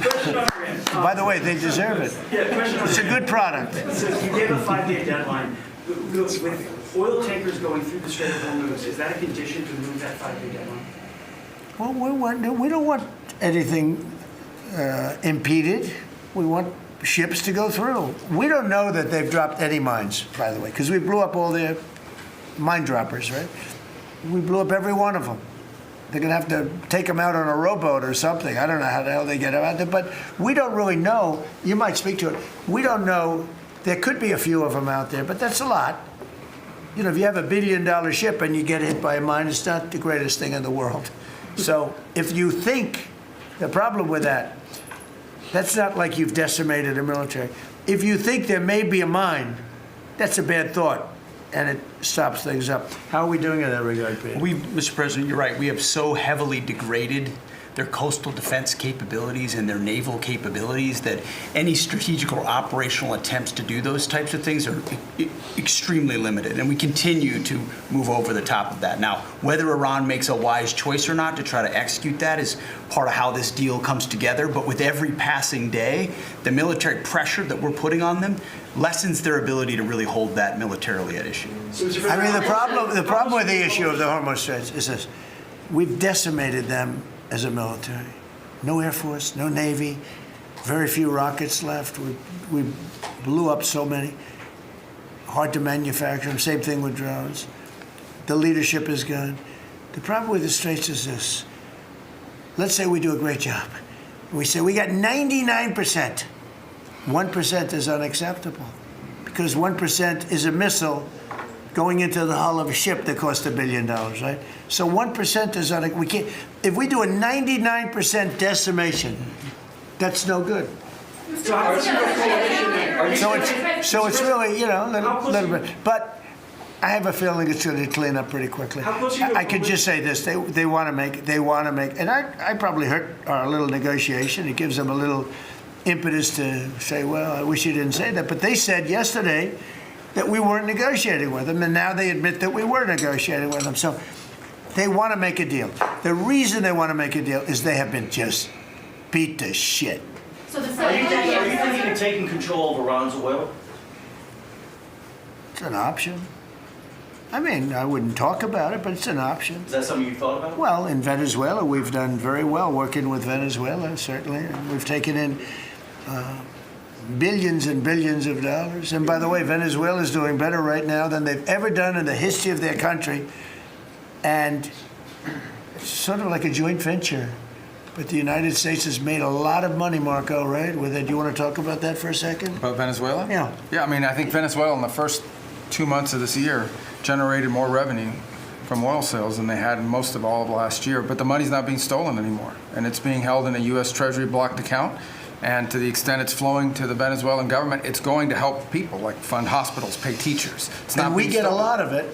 Question on your end. By the way, they deserve it. Yeah, question on It's a your end. good product. So you gave a 5-day deadline. With oil tankers going through the Strait of Hormuz, is that a condition to move that 5-day deadline? Well, we don't want anything impeded. We want ships to go through. We don't know that they've dropped any mines, by the way, because we blew up all their mine droppers, right? We blew up every one of them. They're going to have to take them out on a rowboat or something. I don't know how the hell they get them out there, but we don't really know. You might speak to it. We don't know. There could be a few of them out there, but that's a lot. You know, if you have $1 billion ship and you get hit by a mine, it's not the greatest thing in the world. So if you think, the problem with that, that's not like you've decimated a military. If you think there may be a mine, that's a bad thought, and it stops things up. How are we doing in that regard, Peter? Mr. President, you're right. We have so heavily degraded their coastal defense capabilities and their naval capabilities that any strategic or operational attempts to do those types of things are extremely limited. And we continue to move over the top of that. Now, whether Iran makes a wise choice or not to try to execute that is part of how this deal comes together. But with every passing day, the military pressure that we're putting on them lessens their ability to really hold that militarily at issue. I mean, the problem with the issue of the Hormuz Straits is this. We've decimated them as a military. No Air Force, no Navy, very few rockets left. We blew up so many. Hard to manufacture them. Same thing with drones. The leadership is gone. The problem with the Straits is this. Let's say we do a great job. We say we got 99%. 1% is unacceptable because 1% is a missile going into the hull of a ship that cost $1 billion, right? So 1% is we can't. If we do a 99% decimation, that's no good. So it's really, you know, a little bit. But I have a feeling it's going to clean up pretty quickly. How close are you to I could just say this: they want to make, and I probably hurt our little negotiation. It gives them a little impetus to say, well, I wish you didn't say that. But they said yesterday that we weren't negotiating with them, and now they admit that we were negotiating with them. So they want to make a deal. The reason they want to make a deal is they have been just beat to shit. So the Are you President. thinking of taking control of Iran's oil? It's an option. I mean, I wouldn't talk about it, but it's an option. Is that something you've thought about? Well, in Venezuela, we've done very well working with Venezuela, certainly. And we've taken in billions and billions of dollars. And by the way, Venezuela is doing better right now than they've ever done in the history of their country. And it's sort of like a joint venture. But the United States has made a lot of money, Marco, right? With it. Do you want to talk about that for a second? About Venezuela? Yeah. Yeah, I mean, I think Venezuela in the first 2 months of this year generated more revenue from oil sales than they had in most of all of last year. But the money's not being stolen anymore, and it's being held in a U.S. Treasury blocked account. And to the extent it's flowing to the Venezuelan government, it's going to help people, like fund hospitals, pay teachers. It's not And we being get a stolen. lot of it,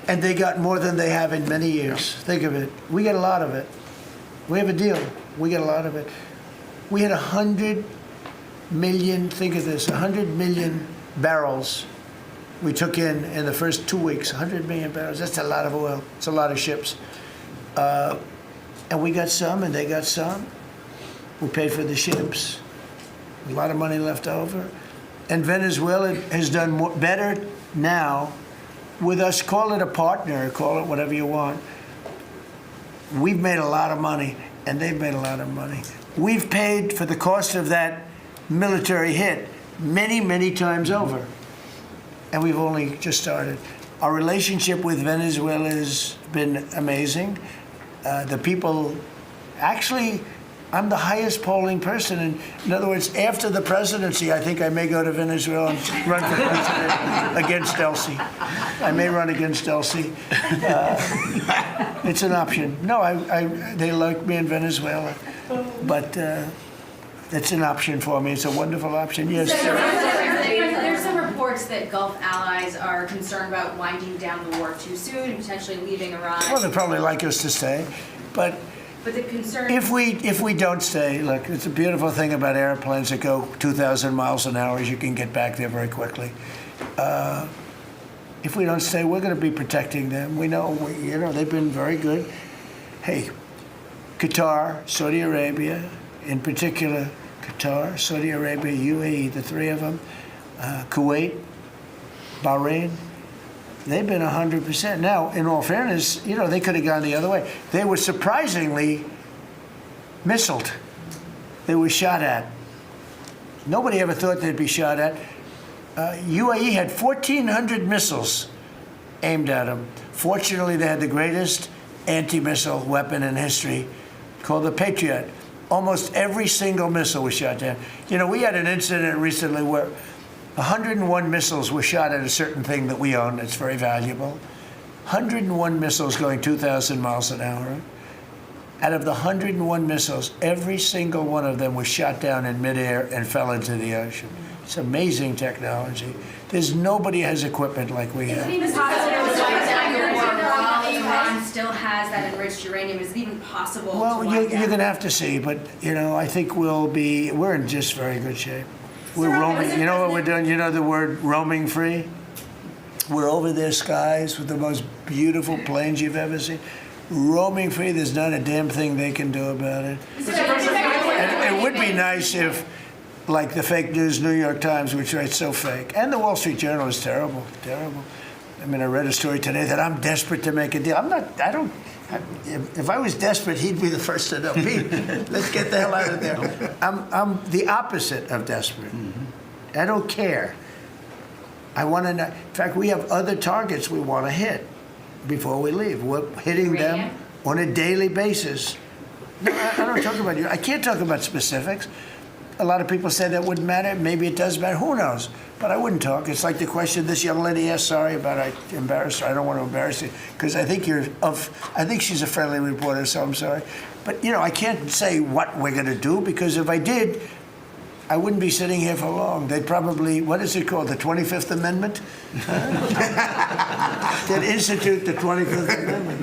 and they got more than they have in many years. Think of it. We get a lot of it. We have a deal. We get a lot of it. We had 100 million, think of this, 100 million barrels we took in the first 2 weeks. 100 million barrels. That's a lot of oil. It's a lot of ships. And we got some, and they got some. We paid for the ships. A lot of money left over. And Venezuela has done better now with us. Call it a partner, call it whatever you want. We've made a lot of money, and they've made a lot of money. We've paid for the cost of that military hit many, many times over. And we've only just started. Our relationship with Venezuela has been amazing. The people, actually, I'm the highest polling person. In other words, after the presidency, I think I may go to Venezuela and run for president against Elsie. I may run against Elsie. It's an option. No, they like me in Venezuela, but it's an option for me. It's a wonderful option. Yes. There's some reports that Gulf allies are concerned about winding down the war too soon and potentially leaving Iran. Well, they probably like us to stay, but the concern. If we don't stay, look, it's a beautiful thing about airplanes that go 2,000 miles an hour is you can get back there very quickly. If we don't stay, we're going to be protecting them. We know, they've been very good. Hey, Qatar, Saudi Arabia, in particular, Qatar, Saudi Arabia, UAE, the three of them, Kuwait, Bahrain. They've been 100%. Now, in all fairness, they could have gone the other way. They were surprisingly missiled. They were shot at. Nobody ever thought they'd be shot at. UAE had 1,400 missiles aimed at them. Fortunately, they had the greatest anti-missile weapon in history called the Patriot. Almost every single missile was shot down. We had an incident recently where 101 missiles were shot at a certain thing that we own. It's very valuable. 101 missiles going 2,000 miles an hour. Out of the 101 missiles, every single one of them was shot down in midair and fell into the ocean. It's amazing technology. There's nobody has equipment like we have. Is it even possible to wind down the war while Iran still has that enriched uranium? Is it even possible to Well, wind you're down? going to have to see, but, I think we're in just very good shape. We're roaming. You know what we're doing? You know the word roaming free? We're over their skies with the most beautiful planes you've ever seen. Roaming free, there's not a damn thing they can do about it. And it would be nice if, like the fake news New York Times, which writes so fake, and the Wall Street Journal is terrible, terrible. I mean, I read a story today that I'm desperate to make a deal. If I was desperate, he'd be the first to know. Pete, let's get the hell out of there. I'm the opposite of desperate. I don't care. I want to know. In fact, we have other targets we want to hit before we leave. We're hitting them on a daily basis. No, I don't talk about you. I can't talk about specifics. A lot of people say that wouldn't matter. Maybe it does matter. Who knows? But I wouldn't talk. It's like the question this young lady asked. Sorry about I embarrassed her. I don't want to embarrass you because I think I think she's a friendly reporter, so I'm sorry. But I can't say what we're going to do because if I did, I wouldn't be sitting here for long. They'd probably, what is it called, the 25th Amendment? They'd institute the 25th Amendment,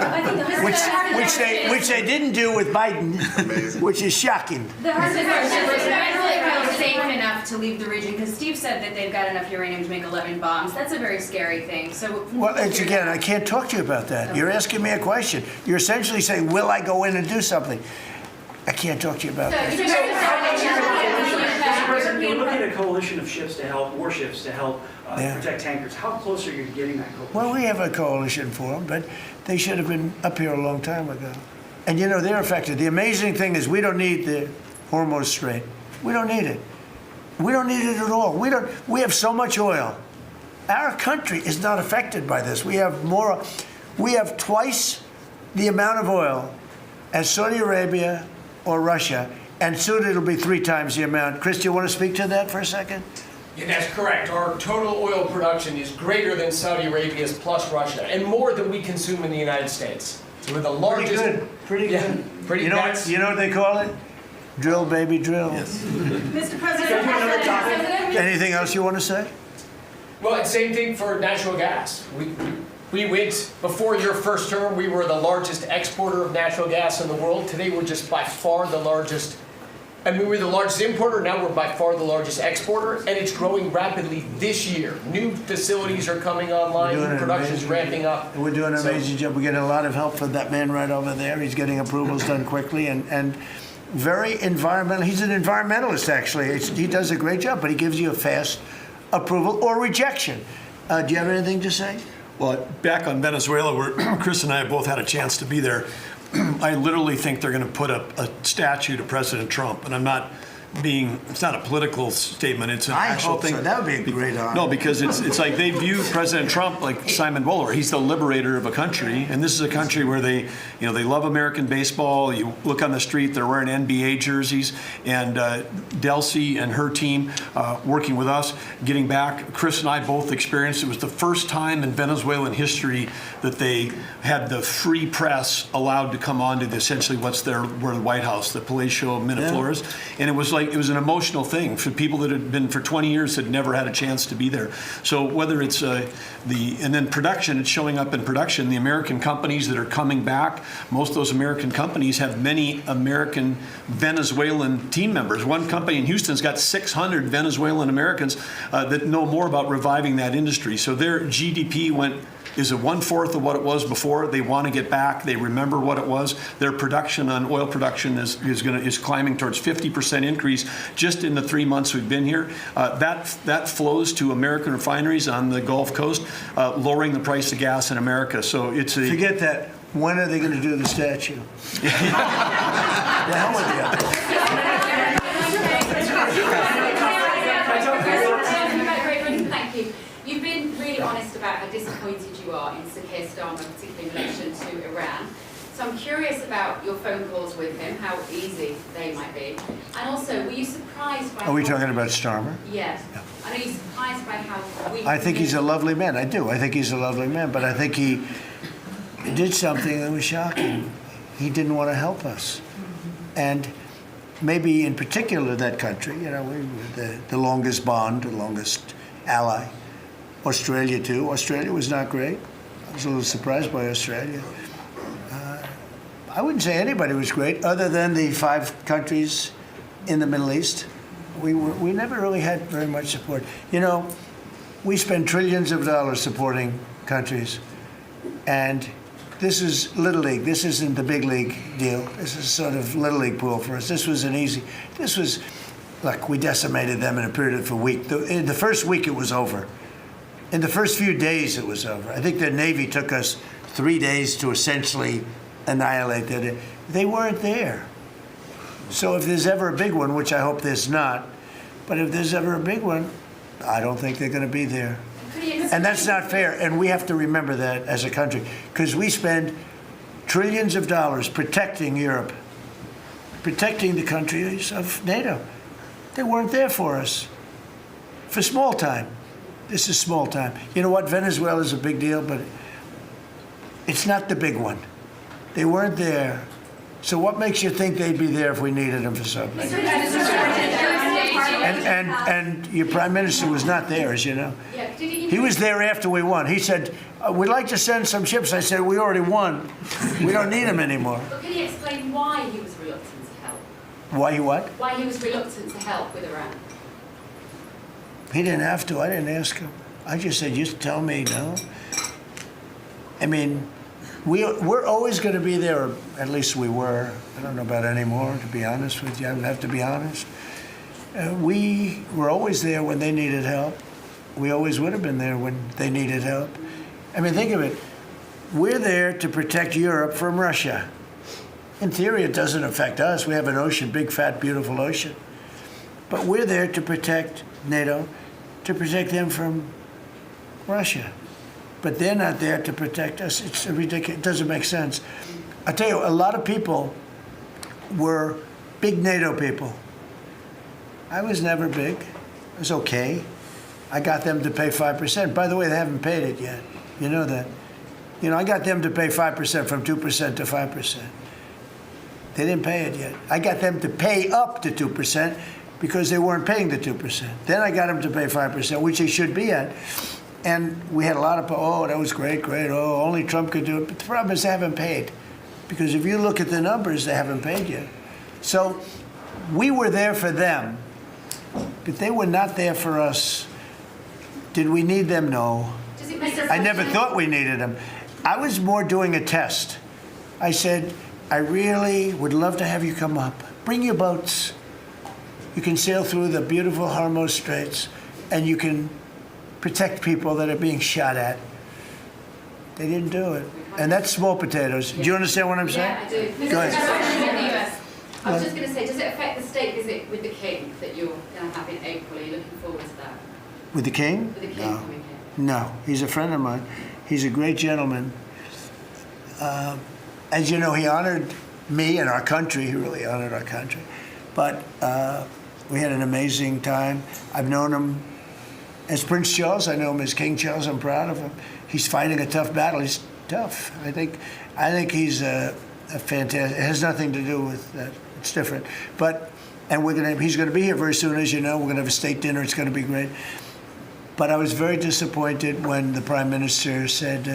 which they didn't do with Biden, which is shocking. The hardest part is Venezuela is safe enough to leave the region, because Steve said that they've got enough uranium to make 11 bombs. That's a very scary thing. So, Well, it's again, I can't talk to you about that. You're asking me a question. You're essentially saying, will I go in and do something? I can't talk to you about that. Mr. President, you're looking at a coalition of ships to help, warships to help Yeah. protect tankers. How close are you to getting that coalition? Well, we have a coalition for them, but they should have been up here a long time ago. And you know, they're affected. The amazing thing is we don't need the Hormuz Strait. We don't need it. We don't need it at all. We have so much oil. Our country is not affected by this. We have twice the amount of oil as Saudi Arabia or Russia, and soon it'll be 3 times the amount. Chris, do you want to speak to that for a second? Yeah, that's correct. Our total oil production is greater than Saudi Arabia's plus Russia, and more than we consume in the United States. So we're the largest. Pretty Yeah, good. pretty You know what they call it? Drill, baby, drill. Yes. Mr. President, Anything else you want to say? Well, it's same thing for natural gas. We went, before your first term, we were the largest exporter of natural gas in the world. Today, we're just by far the largest. I mean, we're the largest importer, now we're by far the largest exporter, and it's growing rapidly this year. New facilities are coming online, production's ramping up. We're doing an amazing job. We're getting a lot of help from that man right over there. He's getting approvals done quickly and very environmental. He's an environmentalist, actually. He does a great job, but he gives you a fast approval or rejection. Do you have anything to say? Well, back on Venezuela, where Chris and I have both had a chance to be there, I literally think they're going to put up a statue to President Trump. And I'm not being, it's not a political statement, it's an actual thing. So. That would be a great honor. No, because it's like they view President Trump like Simon Bolivar. He's the liberator of a country, and this is a country where they love American baseball. You look on the street, they're wearing NBA jerseys, and Delcy and her team working with us, getting back. Chris and I both experienced it was the first time in Venezuelan history that they had the free press allowed to come on to essentially where the White House, the Palacio Miraflores, and it was an emotional thing for people that had been for 20 years had never had a chance to be there. So whether it's and then production, it's showing up in production. The American companies that are coming back, most of those American companies have many American Venezuelan team members. One company in Houston's got 600 Venezuelan Americans that know more about reviving that industry. So their GDP is a 1/4 of what it was before. They want to get back. They remember what it was. Their production on oil production is climbing towards 50% increase just in the 3 months we've been here. That flows to American refineries on the Gulf Coast, lowering the price of gas in America. So it's a forget that. When are they going to do the statue? The hell with you. Thank you. You've been really honest about how disappointed you are in Sir Keir Starmer, particularly in relation to Iran. So I'm curious about your phone calls with him, how easy they might be. And also, were you surprised by... Are we talking about Starmer? Yes. And are you surprised by how weak... I think he's a lovely man. I do. I think he's a lovely man. But I think he did something that was shocking. He didn't want to help us. And maybe in particular that country, we were the longest bond, the longest ally. Australia, too. Australia was not great. I was a little surprised by Australia. I wouldn't say anybody was great other than the 5 countries in the Middle East. We never really had very much support. We spend trillions of dollars supporting countries, and this is Little League. This isn't the big league deal. This is sort of Little League pool for us. This was look, we decimated them in a period of a week. In the first week, it was over. In the first few days, it was over. I think the Navy took us 3 days to essentially annihilate that. They weren't there. So if there's ever a big one, which I hope there's not, but if there's ever a big one, I don't think they're going to be there. And that's not fair. And we have to remember that as a country, because we spend trillions of dollars protecting Europe, protecting the countries of NATO. They weren't there for us. For small time. This is small time. You know what? Venezuela is a big deal, but it's not the big one. They weren't there. So what makes you think they'd be there if we needed them for something? And your prime minister was not there, as you know. Yeah, did he? He was there after we won. He said, we'd like to send some ships. I said, we already won. We don't need them anymore. But can you explain why he was reluctant to help? Why you what? Why he was reluctant to help with Iran? He didn't have to. I didn't ask him. I just said, just tell me no. I mean, we're always going to be there, or at least we were. I don't know about anymore, to be honest with you. I would have to be honest. We were always there when they needed help. We always would have been there when they needed help. I mean, think of it. We're there to protect Europe from Russia. In theory, it doesn't affect us. We have an ocean, big, fat, beautiful ocean. But we're there to protect NATO, to protect them from Russia. But they're not there to protect us. It's ridiculous. It doesn't make sense. I tell you, a lot of people were big NATO people. I was never big. It was okay. I got them to pay 5%. By the way, they haven't paid it yet. You know that. You know, I got them to pay 5% from 2% to 5%. They didn't pay it yet. I got them to pay up to 2% because they weren't paying the 2%. Then I got them to pay 5%, which they should be at. And we had a lot of, oh, that was great, great. Oh, only Trump could do it. But the problem is they haven't paid. Because if you look at the numbers, they haven't paid yet. So we were there for them, but they were not there for us. Did we need them? No. I never thought we needed them. I was more doing a test. I said, I really would love to have you come up. Bring your boats. You can sail through the beautiful Hormuz Straits, and you can protect people that are being shot at. They didn't do it. And that's small potatoes. Do you understand what I'm saying? Yeah, I do. Go ahead. I was just going to say, does it affect the state visit with the King that you're going to have in April? Are you looking forward to that? With the King? With the King coming here? No, he's a friend of mine. He's a great gentleman. As you know, he honored me and our country. He really honored our country. But we had an amazing time. I've known him as Prince Charles. I know him as King Charles. I'm proud of him. He's fighting a tough battle. He's tough. I think he's a fantastic. It has nothing to do with that. It's different. But he's going to be here very soon, as you know. We're going to have a state dinner. It's going to be great. But I was very disappointed when the Prime Minister said,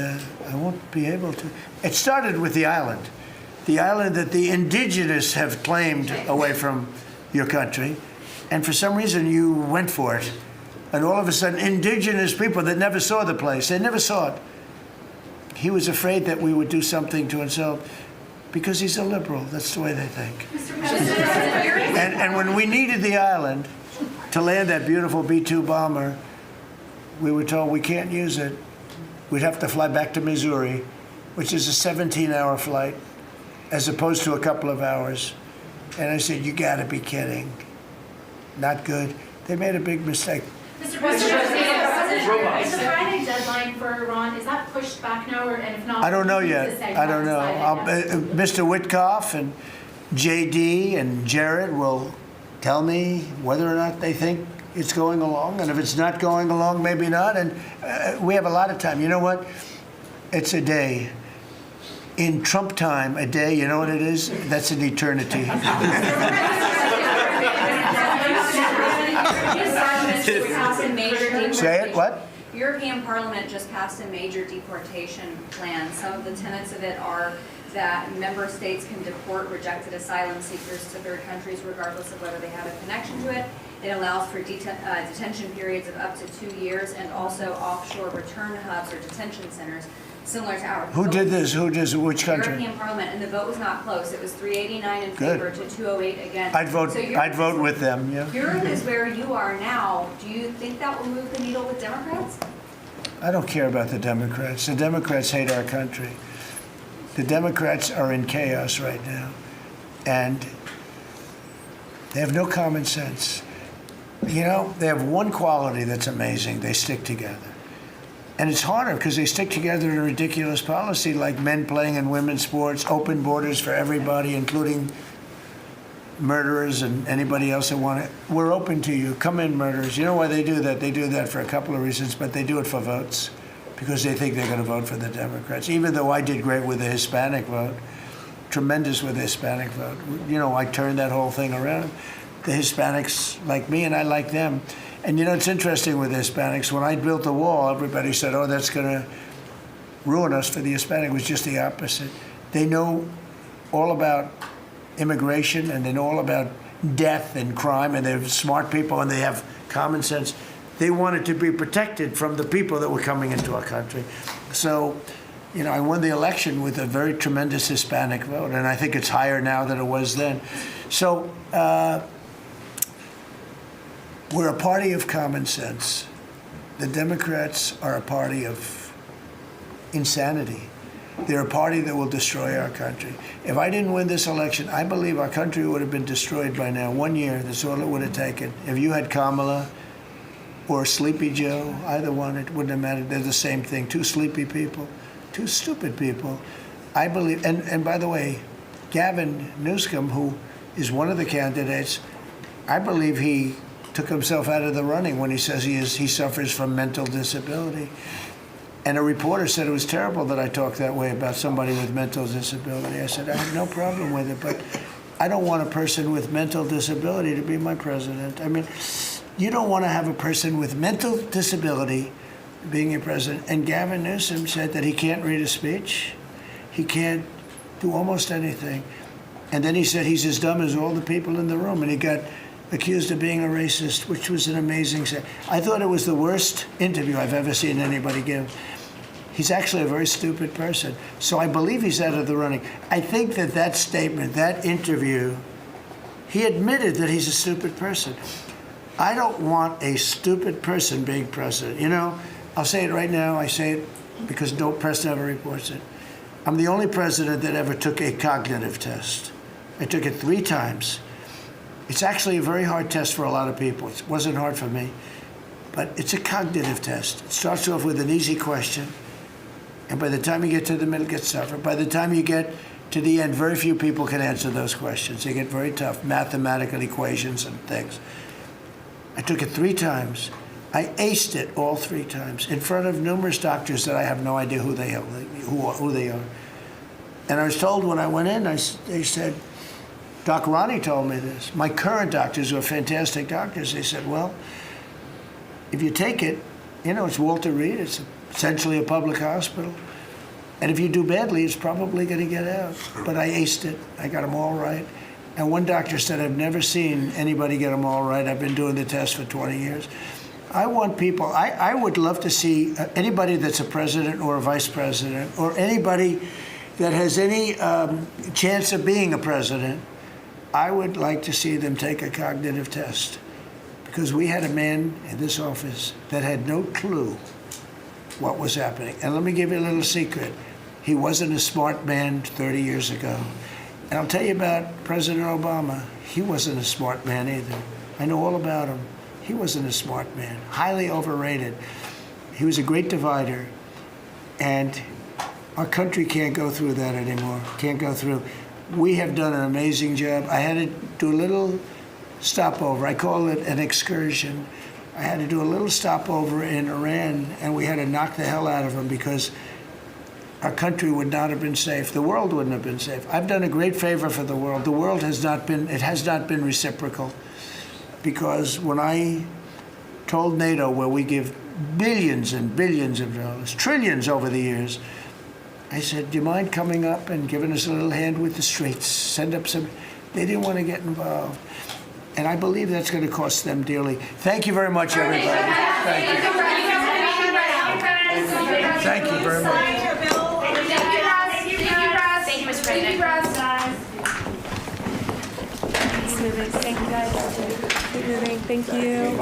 I won't be able to. It started with the island that the indigenous have claimed away from your country. And for some reason, you went for it. And all of a sudden, indigenous people that never saw the place, they never saw it. He was afraid that we would do something to insult because he's a liberal. That's the way they think. And when we needed the island to land that beautiful B-2 bomber, we were told we can't use it. We'd have to fly back to Missouri, which is a 17-hour flight, as opposed to a couple of hours. And I said, you gotta be kidding. Not good. They made a big mistake. Mr. President, is the Friday deadline for Iran, is that pushed back now, and if not? I don't know yet. I don't know. Mr. Witkoff and JD and Jared will tell me whether or not they think it's going along, and if it's not going along, maybe not. And we have a lot of time. You know what? It's a day. In Trump time, a day, you know what it is? That's an eternity. Say it, what? European Parliament just passed a major deportation plan. Some of the tenets of it are that member states can deport rejected asylum seekers to third countries regardless of whether they have a connection to it. It allows for detention periods of up to 2 years and also offshore return hubs or detention centers similar to ours. Who did this? Which country? European Parliament, and the vote was not close. It was 389 in favor to 208 against. I'd vote with them, yeah. Europe is where you are now. Do you think that will move the needle with Democrats? I don't care about the Democrats. The Democrats hate our country. The Democrats are in chaos right now, and they have no common sense. You know, they have one quality that's amazing. They stick together. And it's harder because they stick together in a ridiculous policy like men playing in women's sports, open borders for everybody, including murderers and anybody else that want it. We're open to you. Come in, murderers. You know why they do that? They do that for a couple of reasons, but they do it for votes because they think they're going to vote for the Democrats, even though I did great with the Hispanic vote, tremendous with the Hispanic vote. You know, I turned that whole thing around. the Hispanics like me and I like them. And you know, it's interesting with Hispanics. When I built the wall, everybody said, oh, that's going to ruin us for the Hispanic. It was just the opposite. They know all about immigration, and they know all about death and crime, and they're smart people, and they have common sense. They wanted to be protected from the people that were coming into our country. So, you know, I won the election with a very tremendous Hispanic vote, and I think it's higher now than it was then. So we're a party of common sense. The Democrats are a party of insanity. They're a party that will destroy our country. If I didn't win this election, I believe our country would have been destroyed by now. 1 year, that's all it would have taken. If you had Kamala or Sleepy Joe, either one, it wouldn't have mattered. They're the same thing. Two sleepy people, two stupid people. I believe, and by the way, Gavin Newsom, who is one of the candidates, I believe he took himself out of the running when he says he suffers from mental disability. And a reporter said it was terrible that I talked that way about somebody with mental disability. I said, I have no problem with it, but I don't want a person with mental disability to be my president. I mean, you don't want to have a person with mental disability being your president. And Gavin Newsom said that he can't read a speech. He can't do almost anything. And then he said he's as dumb as all the people in the room. And he got accused of being a racist, which was an amazing thing. I thought it was the worst interview I've ever seen anybody give. He's actually a very stupid person. So I believe he's out of the running. I think that statement, that interview, he admitted that he's a stupid person. I don't want a stupid person being president. You know, I'll say it right now. I say it because no press never reports it. I'm the only president that ever took a cognitive test. I took it 3 times. It's actually a very hard test for a lot of people. It wasn't hard for me, but it's a cognitive test. It starts off with an easy question, and by the time you get to the middle, it gets tougher. By the time you get to the end, very few people can answer those questions. They get very tough, mathematical equations and things. I took it 3 times. I aced it all 3 times in front of numerous doctors that I have no idea who they are. And I was told when I went in, they said, Doc Ronnie told me this. My current doctors were fantastic doctors. They said, well, if you take it, you know, it's Walter Reed. It's essentially a public hospital. And if you do badly, it's probably going to get out. But I aced it. I got them all right. And one doctor said, I've never seen anybody get them all right. I've been doing the test for 20 years. I want people, I would love to see anybody that's a president or a vice president or anybody that has any chance of being a president, I would like to see them take a cognitive test, because we had a man in this office that had no clue what was happening. And let me give you a little secret. He wasn't a smart man 30 years ago. And I'll tell you about President Obama. He wasn't a smart man either. I know all about him. He wasn't a smart man, highly overrated. He was a great divider. And our country can't go through that anymore, can't go through. We have done an amazing job. I had to do a little stopover. I call it an excursion. I had to do a little stopover in Iran, and we had to knock the hell out of them because our country would not have been safe. The world wouldn't have been safe. I've done a great favor for the world. The world has not been reciprocal, because when I told NATO, where we give billions and billions of dollars, trillions over the years, I said, do you mind coming up and giving us a little hand with the streets? Send up some. They didn't want to get involved. And I believe that's going to cost them dearly. Thank you very much, everybody. Thank you. Thank you very much. Thank you, Mr. President. Keep moving. Thank you, guys. Keep moving. Thank you.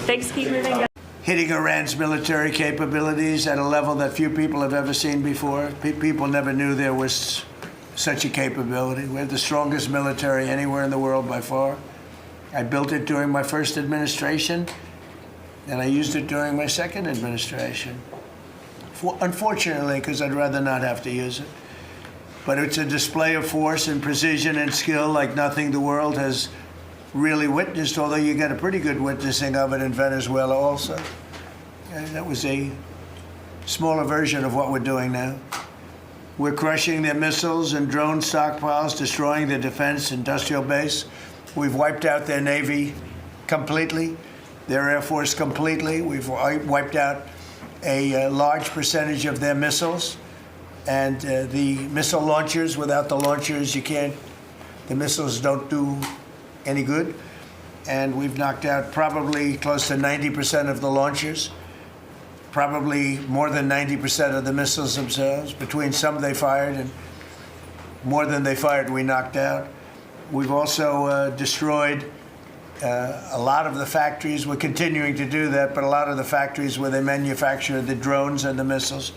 Thanks. Keep moving, guys. Hitting Iran's military capabilities at a level that few people have ever seen before. People never knew there was such a capability. We have the strongest military anywhere in the world by far. I built it during my first administration, and I used it during my second administration. Unfortunately, because I'd rather not have to use it. But it's a display of force and precision and skill like nothing the world has really witnessed, although you got a pretty good witnessing of it in Venezuela also. And that was a smaller version of what we're doing now. We're crushing their missiles and drone stockpiles, destroying their defense industrial base. We've wiped out their Navy completely, their Air Force completely. We've wiped out a large percentage of their missiles. And the missile launchers, without the launchers, the missiles don't do any good. And we've knocked out probably close to 90% of the launchers, probably more than 90% of the missiles themselves. Between some they fired and more than they fired, we knocked out. We've also destroyed a lot of the factories. We're continuing to do that, but a lot of the factories where they manufacture the drones and the missiles.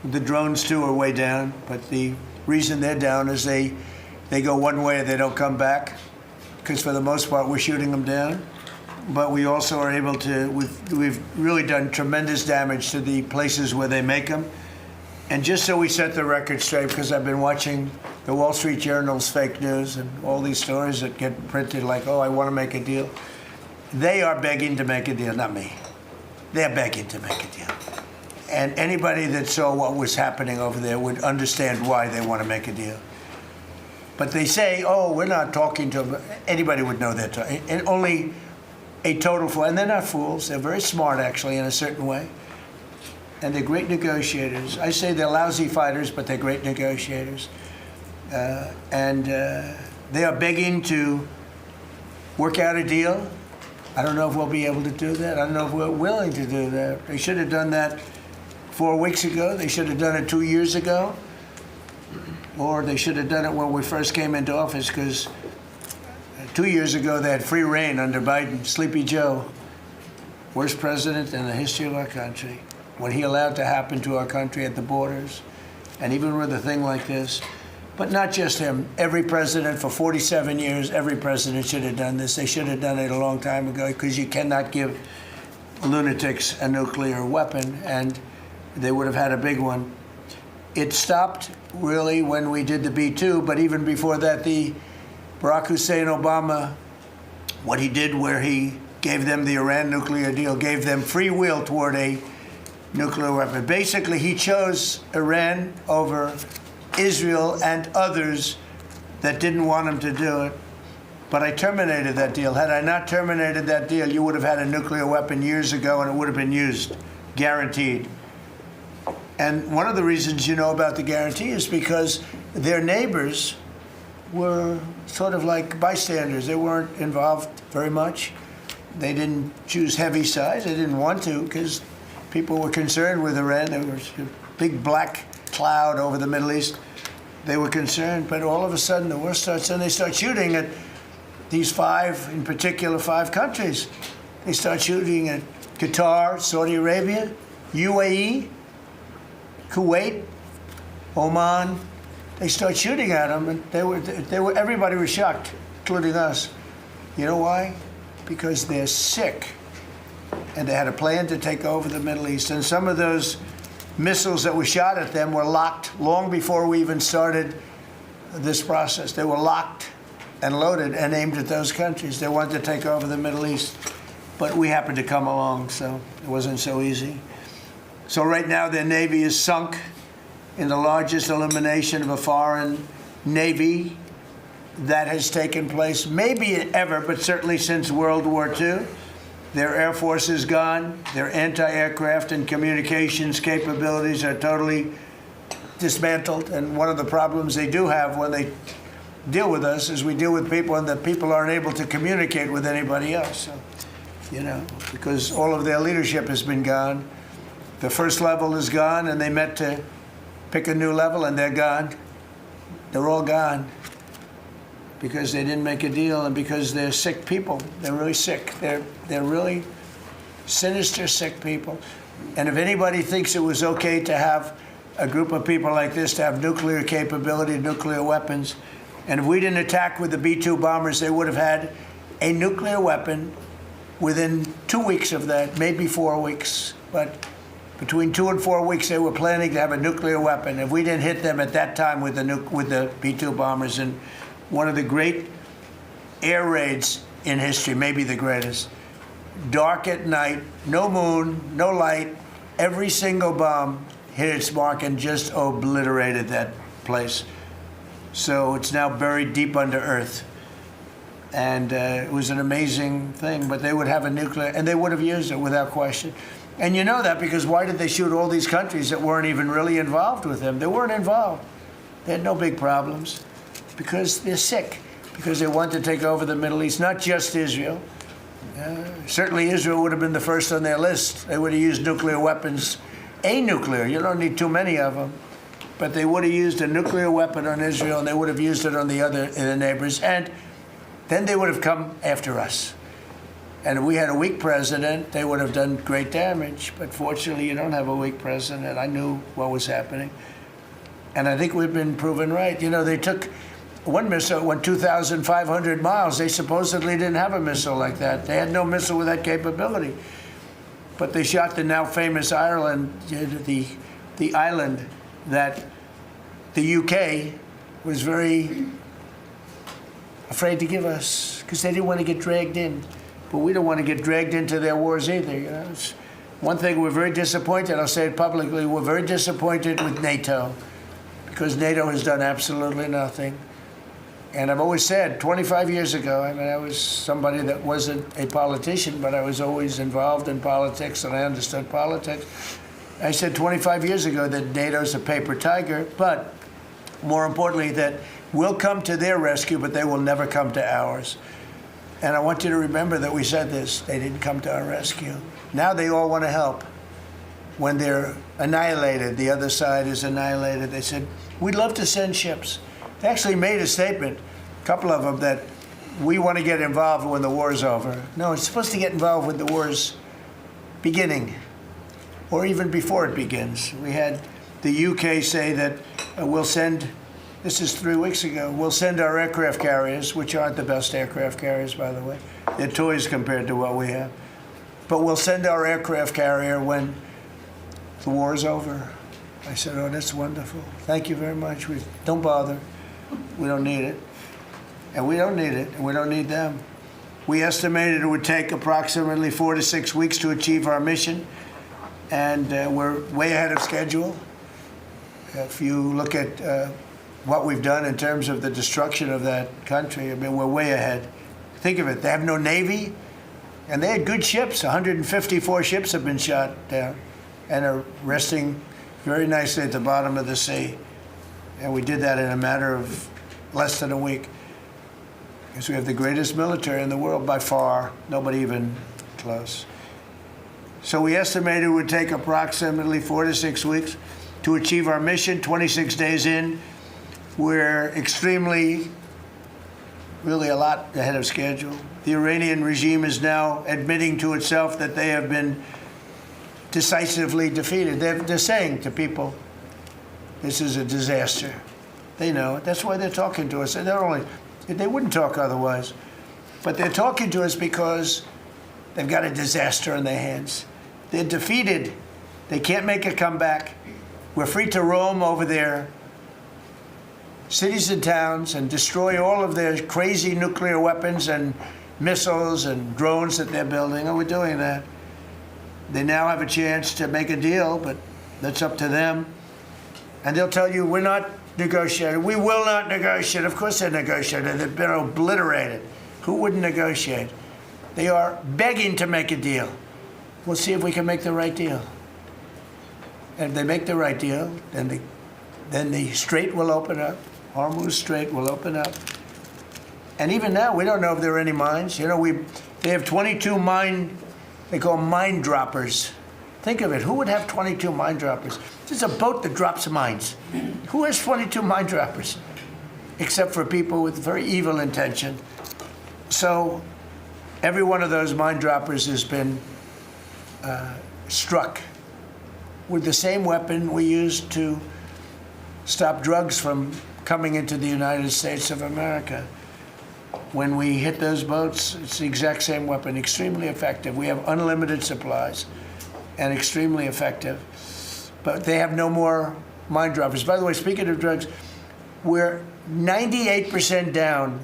The drones, too, are way down, but the reason they're down is they go one way and they don't come back, because for the most part, we're shooting them down. But we also are able to, we've really done tremendous damage to the places where they make them. And just so we set the record straight, because I've been watching the Wall Street Journal's fake news and all these stories that get printed like, oh, I want to make a deal. They are begging to make a deal, not me. They're begging to make a deal. And anybody that saw what was happening over there would understand why they want to make a deal. But they say, oh, we're not talking to them. Anybody would know that. And only a total fool. And they're not fools. They're very smart, actually, in a certain way. And they're great negotiators. I say they're lousy fighters, but they're great negotiators. And they are begging to work out a deal. I don't know if we'll be able to do that. I don't know if we're willing to do that. They should have done that 4 weeks ago. They should have done it 2 years ago. Or they should have done it when we first came into office, because 2 years ago they had free reign under Biden. Sleepy Joe, worst president in the history of our country. What he allowed to happen to our country at the borders, and even with a thing like this. But not just him. Every president for 47 years, every president should have done this. They should have done it a long time ago, because you cannot give lunatics a nuclear weapon, and they would have had a big one. It stopped really when we did the B-2, but even before that, the Barack Hussein Obama, what he did where he gave them the Iran nuclear deal, gave them free will toward a nuclear weapon. Basically, he chose Iran over Israel and others that didn't want him to do it. But I terminated that deal. Had I not terminated that deal, you would have had a nuclear weapon years ago, and it would have been used, guaranteed. And one of the reasons you know about the guarantee is because their neighbors were sort of like bystanders. They weren't involved very much. They didn't choose heavy sides. They didn't want to, because people were concerned with Iran. There was a big black cloud over the Middle East. They were concerned, but all of a sudden the war starts, and they start shooting at these five, in particular, 5 countries. They start shooting at Qatar, Saudi Arabia, UAE, Kuwait, Oman. They start shooting at them, and everybody was shocked, including us. You know why? Because they're sick, and they had a plan to take over the Middle East. And some of those missiles that were shot at them were locked long before we even started this process. They were locked and loaded and aimed at those countries. They wanted to take over the Middle East, but we happened to come along, so it wasn't so easy. So right now their Navy is sunk in the largest elimination of a foreign Navy that has taken place, maybe ever, but certainly since World War II. Their Air Force is gone. Their anti-aircraft and communications capabilities are totally dismantled. And one of the problems they do have when they deal with us is we deal with people, and the people aren't able to communicate with anybody else. So, you know, because all of their leadership has been gone. The first level is gone, and they met to pick a new level, and they're gone. They're all gone because they didn't make a deal, and because they're sick people. They're really sick. They're really sinister, sick people. And if anybody thinks it was okay to have a group of people like this to have nuclear capability, nuclear weapons, and if we didn't attack with the B-2 bombers, they would have had a nuclear weapon within 2 weeks of that, maybe 4 weeks. But between 2 and 4 weeks, they were planning to have a nuclear weapon. If we didn't hit them at that time with the B-2 bombers, and one of the great air raids in history, maybe the greatest, dark at night, no moon, no light, every single bomb hit its mark and just obliterated that place. So it's now buried deep under earth. And it was an amazing thing, but they would have a nuclear, and they would have used it without question. And you know that because why did they shoot all these countries that weren't even really involved with them? They weren't involved. They had no big problems because they're sick, because they want to take over the Middle East, not just Israel. Certainly Israel would have been the first on their list. They would have used nuclear weapons, a nuclear, you don't need too many of them, but they would have used a nuclear weapon on Israel and they would have used it on the neighbors, and then they would have come after us. And if we had a weak president, they would have done great damage. But fortunately, you don't have a weak president. I knew what was happening. And I think we've been proven right. You know, they took one missile, went 2,500 miles. They supposedly didn't have a missile like that. They had no missile with that capability. But they shot the now famous Ireland, the island that the UK was very afraid to give us because they didn't want to get dragged in. But we don't want to get dragged into their wars either. You know? It's one thing, we're very disappointed. I'll say it publicly. We're very disappointed with NATO because NATO has done absolutely nothing. And I've always said, 25 years ago, I mean, I was somebody that wasn't a politician, but I was always involved in politics and I understood politics. I said 25 years ago that NATO's a paper tiger, but more importantly, that we'll come to their rescue, but they will never come to ours. And I want you to remember that we said this. They didn't come to our rescue. Now they all want to help. When they're annihilated, the other side is annihilated, they said, we'd love to send ships. They actually made a statement, a couple of them, that we want to get involved when the war's over. No, it's supposed to get involved when the war's beginning, or even before it begins. We had the UK say that we'll send, this is 3 weeks ago, we'll send our aircraft carriers, which aren't the best aircraft carriers, by the way. They're toys compared to what we have. But we'll send our aircraft carrier when the war is over. I said, oh, that's wonderful. Thank you very much. Don't bother. We don't need it. And we don't need it, and we don't need them. We estimated it would take approximately 4 to 6 weeks to achieve our mission, and we're way ahead of schedule. If you look at what we've done in terms of the destruction of that country, I mean, we're way ahead. Think of it, they have no Navy, and they had good ships. 154 ships have been shot down and are resting very nicely at the bottom of the sea. And we did that in a matter of less than a week. Because we have the greatest military in the world by far, nobody even close. So we estimated it would take approximately 4 to 6 weeks to achieve our mission. 26 days in, we're extremely, really a lot ahead of schedule. The Iranian regime is now admitting to itself that they have been decisively defeated. They're saying to people, this is a disaster. They know it. That's why they're talking to us. They wouldn't talk otherwise. But they're talking to us because they've got a disaster in their hands. They're defeated. They can't make a comeback. We're free to roam over their cities and towns and destroy all of their crazy nuclear weapons and missiles and drones that they're building, and we're doing that. They now have a chance to make a deal, but that's up to them. And they'll tell you, we're not negotiating. We will not negotiate. Of course they're negotiating. They've been obliterated. Who wouldn't negotiate? They are begging to make a deal. We'll see if we can make the right deal. And if they make the right deal, then the strait will open up. Hormuz Strait will open up. And even now, we don't know if there are any mines. You know, they have 22 they call mine droppers. Think of it. Who would have 22 mine droppers? There's a boat that drops mines. Who has 22 mine droppers? Except for people with very evil intention. So every one of those mine droppers has been struck with the same weapon we used to stop drugs from coming into the United States of America. When we hit those boats, it's the exact same weapon, extremely effective. We have unlimited supplies and extremely effective. But they have no more mine droppers. By the way, speaking of drugs, we're 98% down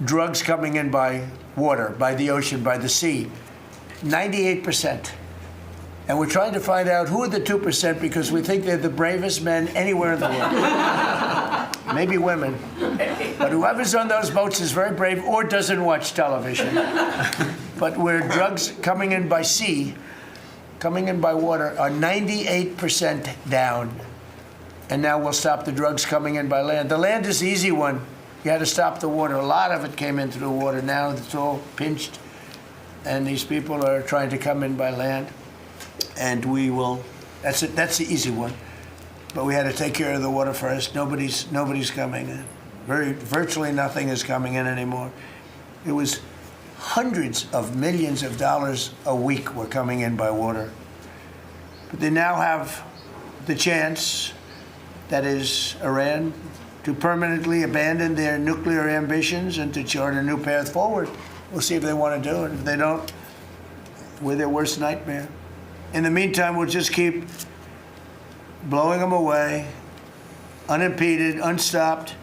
drugs coming in by water, by the ocean, by the sea. 98%. And we're trying to find out who are the 2% because we think they're the bravest men anywhere in the world. Maybe women. But whoever's on those boats is very brave or doesn't watch television. But where drugs coming in by sea, coming in by water, are 98% down. And now we'll stop the drugs coming in by land. The land is the easy one. You had to stop the water. A lot of it came into the water. Now it's all pinched. And these people are trying to come in by land. And we will, that's it. That's the easy one. But we had to take care of the water first. Nobody's coming in. Virtually nothing is coming in anymore. It was hundreds of millions of dollars a week were coming in by water. But they now have the chance, that is Iran, to permanently abandon their nuclear ambitions and to chart a new path forward. We'll see if they want to do it. If they don't, we're their worst nightmare. In the meantime, we'll just keep blowing them away, unimpeded, unstopped.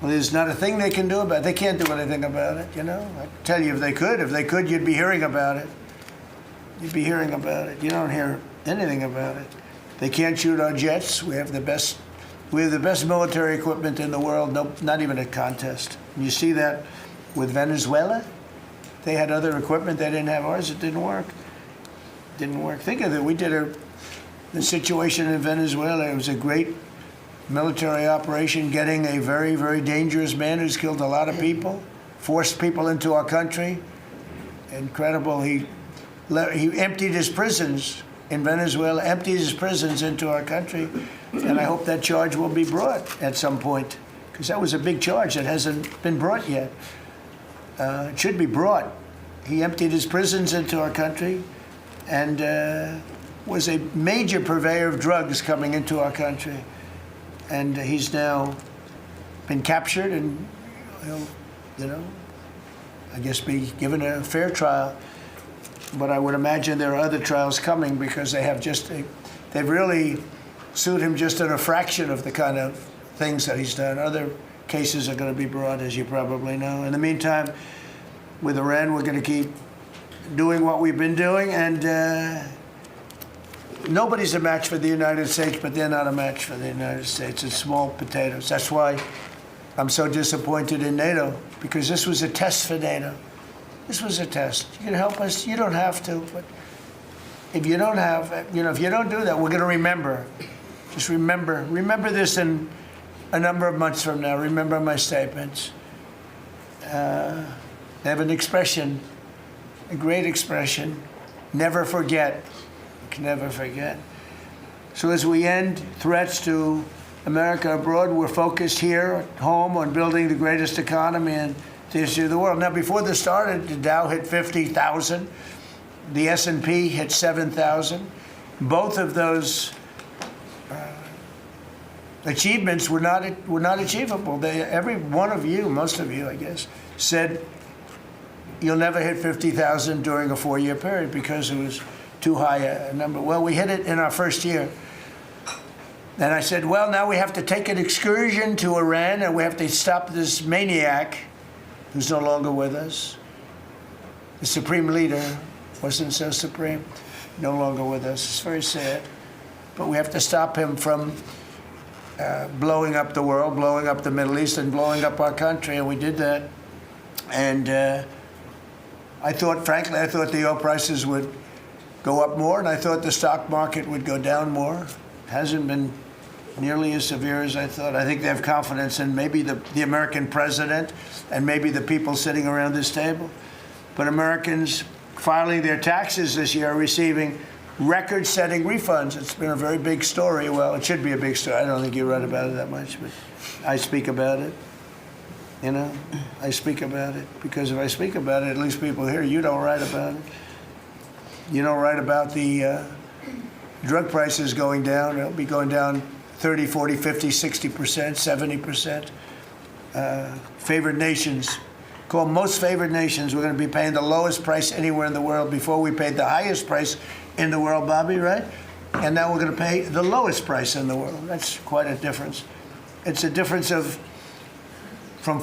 Well, there's not a thing they can do about it. They can't do anything about it, you know? I tell you, if they could, you'd be hearing about it. You'd be hearing about it. You don't hear anything about it. They can't shoot our jets. We have the best military equipment in the world, not even a contest. And you see that with Venezuela. They had other equipment, they didn't have ours, it didn't work. Didn't work. Think of it, we did the situation in Venezuela. It was a great military operation, getting a very, very dangerous man who's killed a lot of people, forced people into our country. Incredible. He emptied his prisons in Venezuela, emptied his prisons into our country, and I hope that charge will be brought at some point, because that was a big charge that hasn't been brought yet. It should be brought. He emptied his prisons into our country and was a major purveyor of drugs coming into our country. And he's now been captured and, I guess be given a fair trial. But I would imagine there are other trials coming because they've really sued him just in a fraction of the kind of things that he's done. Other cases are going to be brought, as you probably know. In the meantime, with Iran, we're going to keep doing what we've been doing, and nobody's a match for the United States, but they're not a match for the United States. It's small potatoes. That's why I'm so disappointed in NATO, because this was a test for NATO. This was a test. You can help us. You don't have to, but if you don't have, if you don't do that, we're going to remember. Just remember this in a number of months from now. Remember my statements. They have an expression, a great expression, never forget. You can never forget. So as we end threats to America abroad, we're focused here at home on building the greatest economy in the history of the world. Now, before this started, the Dow hit 50,000. The S&P hit 7,000. Both of those achievements were not achievable. Every one of you, most of you, I guess, said you'll never hit 50,000 during a 4-year period because it was too high a number. Well, we hit it in our first year. And I said, well, now we have to take an excursion to Iran and we have to stop this maniac who's no longer with us. The supreme leader wasn't so supreme, no longer with us. It's very sad. But we have to stop him from blowing up the world, blowing up the Middle East, and blowing up our country, and we did that. And frankly, I thought the oil prices would go up more, and I thought the stock market would go down more. It hasn't been nearly as severe as I thought. I think they have confidence in maybe the American president and maybe the people sitting around this table. But Americans filing their taxes this year are receiving record-setting refunds. It's been a very big story. Well, it should be a big story. I don't think you read about it that much, but I speak about it. I speak about it because if I speak about it, at least people hear. You don't write about it. You don't write about the drug prices going down. It'll be going down 30, 40, 50, 60%, 70%. Favored nations, called most favored nations, we're going to be paying the lowest price anywhere in the world. Before we paid the highest price in the world, Bobby, right? And now we're going to pay the lowest price in the world. That's quite a difference. It's a difference of from